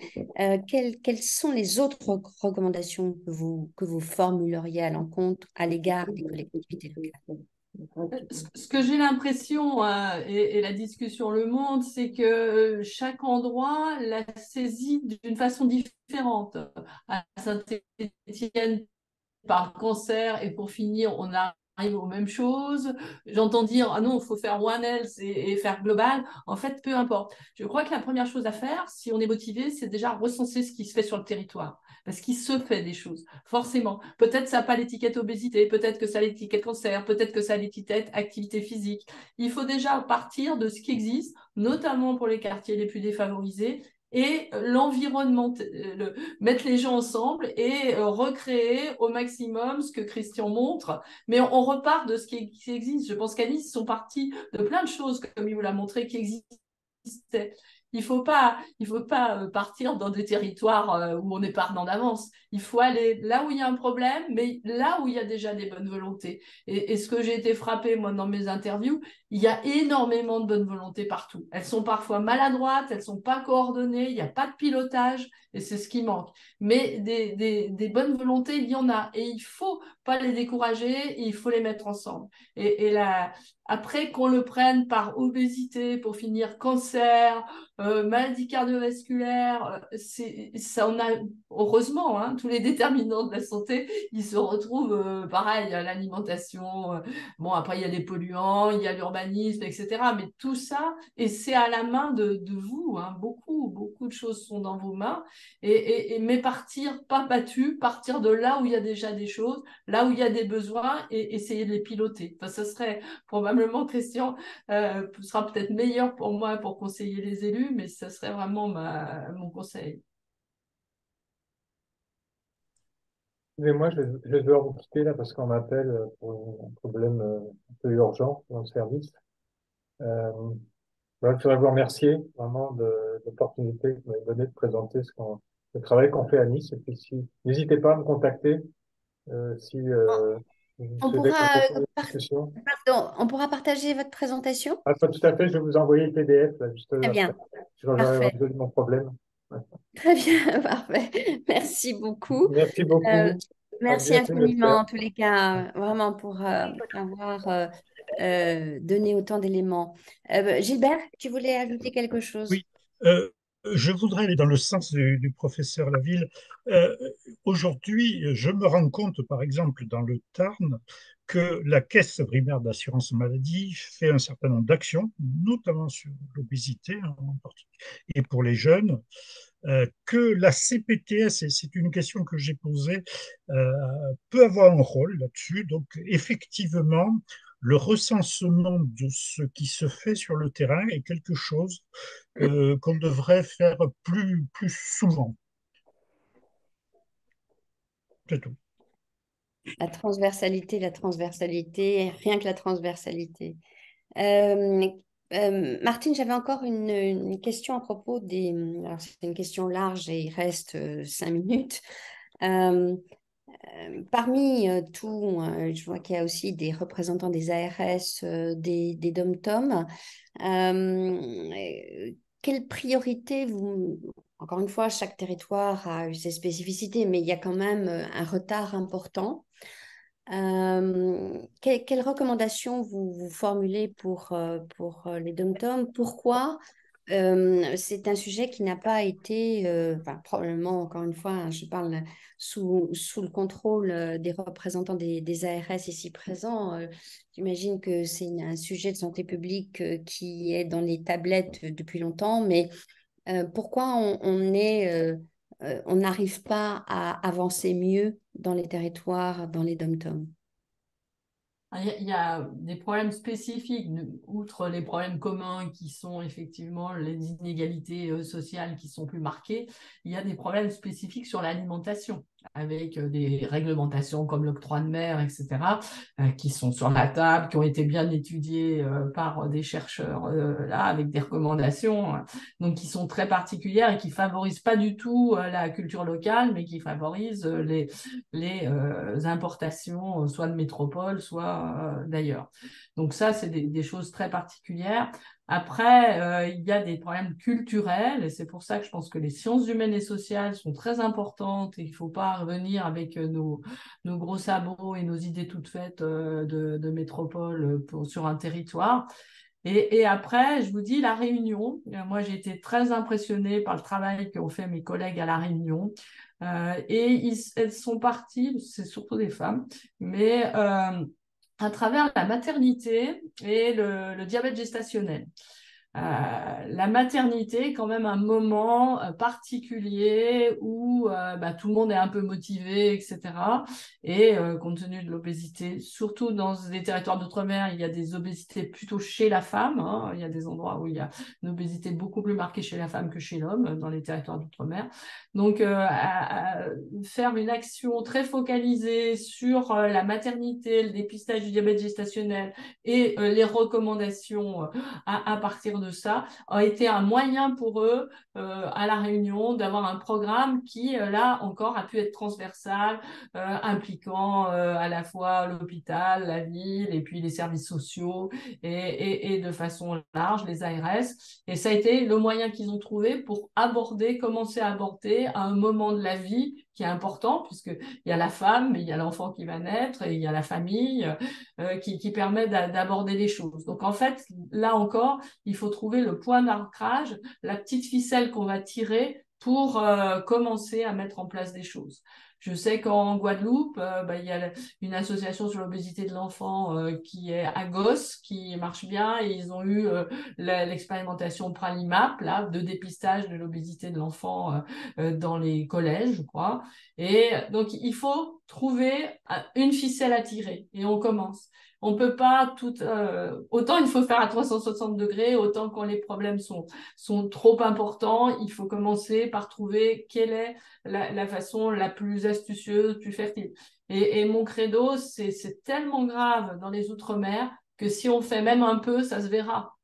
Quelles sont les autres recommandations que vous formuleriez à l'encontre à l'égard des collectivités locales? Ce que j'ai l'impression, et la discussion le montre, c'est que chaque endroit la saisit d'une façon différente. À Saint-Étienne, par cancer, et pour finir, on arrive aux mêmes choses. J'entends dire, ah non, il faut faire One Health et faire global. En fait, peu importe. Je crois que la première chose à faire, si on est motivé, c'est déjà recenser ce qui se fait sur le territoire. Parce qu'il se fait des choses, forcément. Peut-être ça n'a pas l'étiquette obésité, peut-être que ça a l'étiquette cancer, peut-être que ça a l'étiquette activité physique. Il faut déjà partir de ce qui existe, notamment pour les quartiers les plus défavorisés, et l'environnement, mettre les gens ensemble et recréer au maximum ce que Christian montre. Mais on repart de ce qui existe. Je pense qu'à Nice, ils sont partis de plein de choses, comme il vous l'a montré, qui existaient. Il faut pas partir dans des territoires où on est partant d'avance. Il faut aller là où il y a un problème, mais là où il y a déjà des bonnes volontés. Et ce que j'ai été frappée, moi, dans mes interviews, il y a énormément de bonnes volontés partout. Elles sont parfois maladroites, elles sont pas coordonnées, il n'y a pas de pilotage, et c'est ce qui manque. Mais des bonnes volontés, il y en a. Et il faut pas les décourager, il faut les mettre ensemble. Et là, après qu'on le prenne par obésité, pour finir cancer, maladie cardiovasculaire, ça on a heureusement hein, tous les déterminants de la santé, ils se retrouvent pareil à l'alimentation. Bon après il y a les polluants, il y a l'urbanisme, etc. Mais tout ça et c'est à la main de vous. Hein, beaucoup de choses sont dans vos mains. Mais partir pas battu, partir de là où il y a déjà des choses, là où il y a des besoins et essayer de les piloter. Enfin, ce serait probablement Christian sera peut-être meilleur pour moi pour conseiller les élus, mais ça serait vraiment mon conseil. Excusez-moi, je vais devoir vous quitter là parce qu'on m'appelle pour un problème un peu urgent dans le service. Euh, voilà, je voudrais vous remercier vraiment de l'opportunité que vous m'avez donnée de présenter le travail qu'on fait à Nice. Et puis, n'hésitez pas à me contacter si vous On souhaitez qu'on pourra, continue la discussion. pardon, on pourra partager votre présentation? Ah, pas tout à fait, je vais vous envoyer le PDF là, juste Très après. bien, J'aurai parfait. résolu mon problème. Ouais. Très bien, parfait. Merci beaucoup. Merci Euh, beaucoup. À Merci bientôt, infiniment, j'espère. en tous les cas, vraiment pour avoir donné autant d'éléments. Gilbert, tu voulais ajouter quelque chose? Oui, euh, je voudrais aller dans le sens du professeur Laville. Euh, Aujourd'hui, je me rends compte, par exemple, dans le Tarn, que la Caisse primaire d'assurance maladie fait un certain nombre d'actions, notamment sur l'obésité en particulier, et pour les jeunes, que la CPTS, et c'est une question que j'ai posée, euh, peut avoir un rôle là-dessus. Donc, effectivement, le recensement de ce qui se fait sur le terrain est quelque chose qu'on devrait faire plus souvent. C'est tout. La transversalité, rien que la transversalité. Euh, Martine, j'avais encore une question à propos des... Alors, c'est une question large et il reste 5 minutes. Euh, Parmi tout, je vois qu'il y a aussi des représentants des ARS, des DOM-TOM. Quelle priorité vous... Encore une fois, chaque territoire a eu ses spécificités, mais il y a quand même un retard important. Quelles recommandations vous formulez pour les dom-toms? Pourquoi c'est un sujet qui n'a pas été, enfin, probablement, encore une fois, hein, je parle sous le contrôle des représentants des ARS ici présents. J'imagine que c'est un sujet de santé publique qui est dans les tablettes depuis longtemps, mais pourquoi on n'arrive pas à avancer mieux dans les territoires, dans les dom-toms? Il y a des problèmes spécifiques, outre les problèmes communs qui sont effectivement les inégalités sociales qui sont plus marquées. Il y a des problèmes spécifiques sur l'alimentation, avec des réglementations comme l'octroi de mer, etc., qui sont sur la table, qui ont été bien étudiées par des chercheurs là, avec des recommandations, donc qui sont très particulières et qui favorisent pas du tout la culture locale, mais qui favorisent les importations, soit de métropole, soit d'ailleurs. Donc ça, c'est des choses très particulières. Après, il y a des problèmes culturels, et c'est pour ça que je pense que les sciences humaines et sociales sont très importantes, et il ne faut pas revenir avec nos gros sabots et nos idées toutes faites de métropole sur un territoire. Et après, je vous dis, la Réunion, moi j'ai été très impressionnée par le travail qu'ont fait mes collègues à la Réunion. Elles sont parties, c'est surtout des femmes, mais à travers la maternité et le diabète gestationnel. La maternité est quand même un moment particulier où tout le monde est un peu motivé, etc. Et compte tenu de l'obésité, surtout dans les territoires d'outre-mer, il y a des obésités plutôt chez la femme, hein. Il y a des endroits où il y a une obésité beaucoup plus marquée chez la femme que chez l'homme, dans les territoires d'outre-mer. Donc, à faire une action très focalisée sur la maternité, le dépistage du diabète gestationnel et les recommandations à partir de ça, a été un moyen pour eux, à La Réunion, d'avoir un programme qui, là encore, a pu être transversal, impliquant à la fois l'hôpital, la ville, et puis les services sociaux, et de façon large, les ARS. Et ça a été le moyen qu'ils ont trouvé pour commencer à aborder à un moment de la vie qui est important, puisqu'il y a la femme, mais il y a l'enfant qui va naître, et il y a la famille qui permet d'aborder les choses. Donc en fait, là encore, il faut trouver le point d'ancrage, la petite ficelle qu'on va tirer pour commencer à mettre en place des choses. Je sais qu'en Guadeloupe, il y a une association sur l'obésité de l'enfant qui est à Gosse, qui marche bien, et ils ont eu l'expérimentation Pralimap, là, de dépistage de l'obésité de l'enfant dans les collèges, je crois. Et donc, il faut trouver une ficelle à tirer et on commence. On peut pas tout... autant il faut faire à 360 degrés, autant quand les problèmes sont trop importants, il faut commencer par trouver quelle est la façon la plus astucieuse, plus fertile. Et mon credo, c'est tellement grave dans les Outre-mer que si on fait même un peu, ça se verra.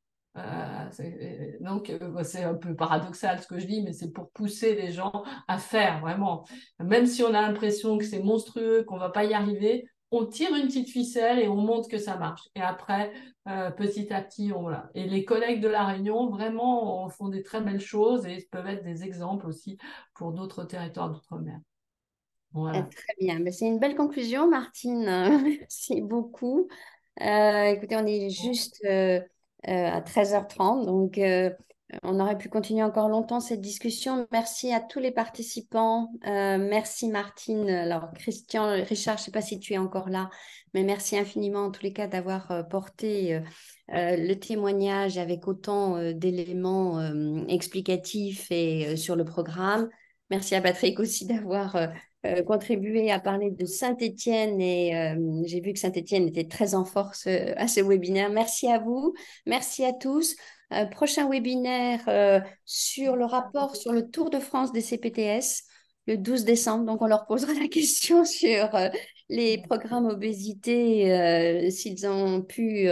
Donc, c'est un peu paradoxal ce que je dis, mais c'est pour pousser les gens à faire, vraiment. Même si on a l'impression que c'est monstrueux, qu'on ne va pas y arriver, on tire une petite ficelle et on montre que ça marche. Et après, petit à petit, voilà. Et les collègues de La Réunion, vraiment, font des très belles choses et peuvent être des exemples aussi pour d'autres territoires d'outre-mer. Voilà. Très bien. Ben, c'est une belle conclusion, Martine. Merci beaucoup. Écoutez, on est juste à 13h30, donc on aurait pu continuer encore longtemps cette discussion. Merci à tous les participants. Merci Martine. Alors Christian, Richard, je ne sais pas si tu es encore là, mais merci infiniment en tous les cas d'avoir porté le témoignage avec autant d'éléments explicatifs et sur le programme. Merci à Patrick aussi d'avoir contribué à parler de Saint-Étienne et j'ai vu que Saint-Étienne était très en force à ce webinaire. Merci à vous, merci à tous. Prochain webinaire sur le rapport sur le Tour de France des CPTS le 12 décembre. Donc, on leur posera la question sur les programmes obésité, s'ils ont pu,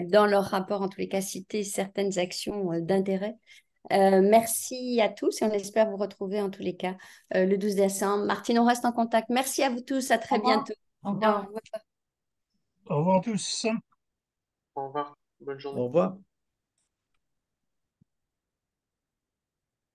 dans leur rapport, en tous les cas, citer certaines actions d'intérêt. Merci à tous et on espère vous retrouver en tous les cas le 12 décembre. Martine, on reste en contact. Merci à vous tous. À très bientôt. Au revoir. Au revoir tous. Au revoir. Bonne journée. Au revoir.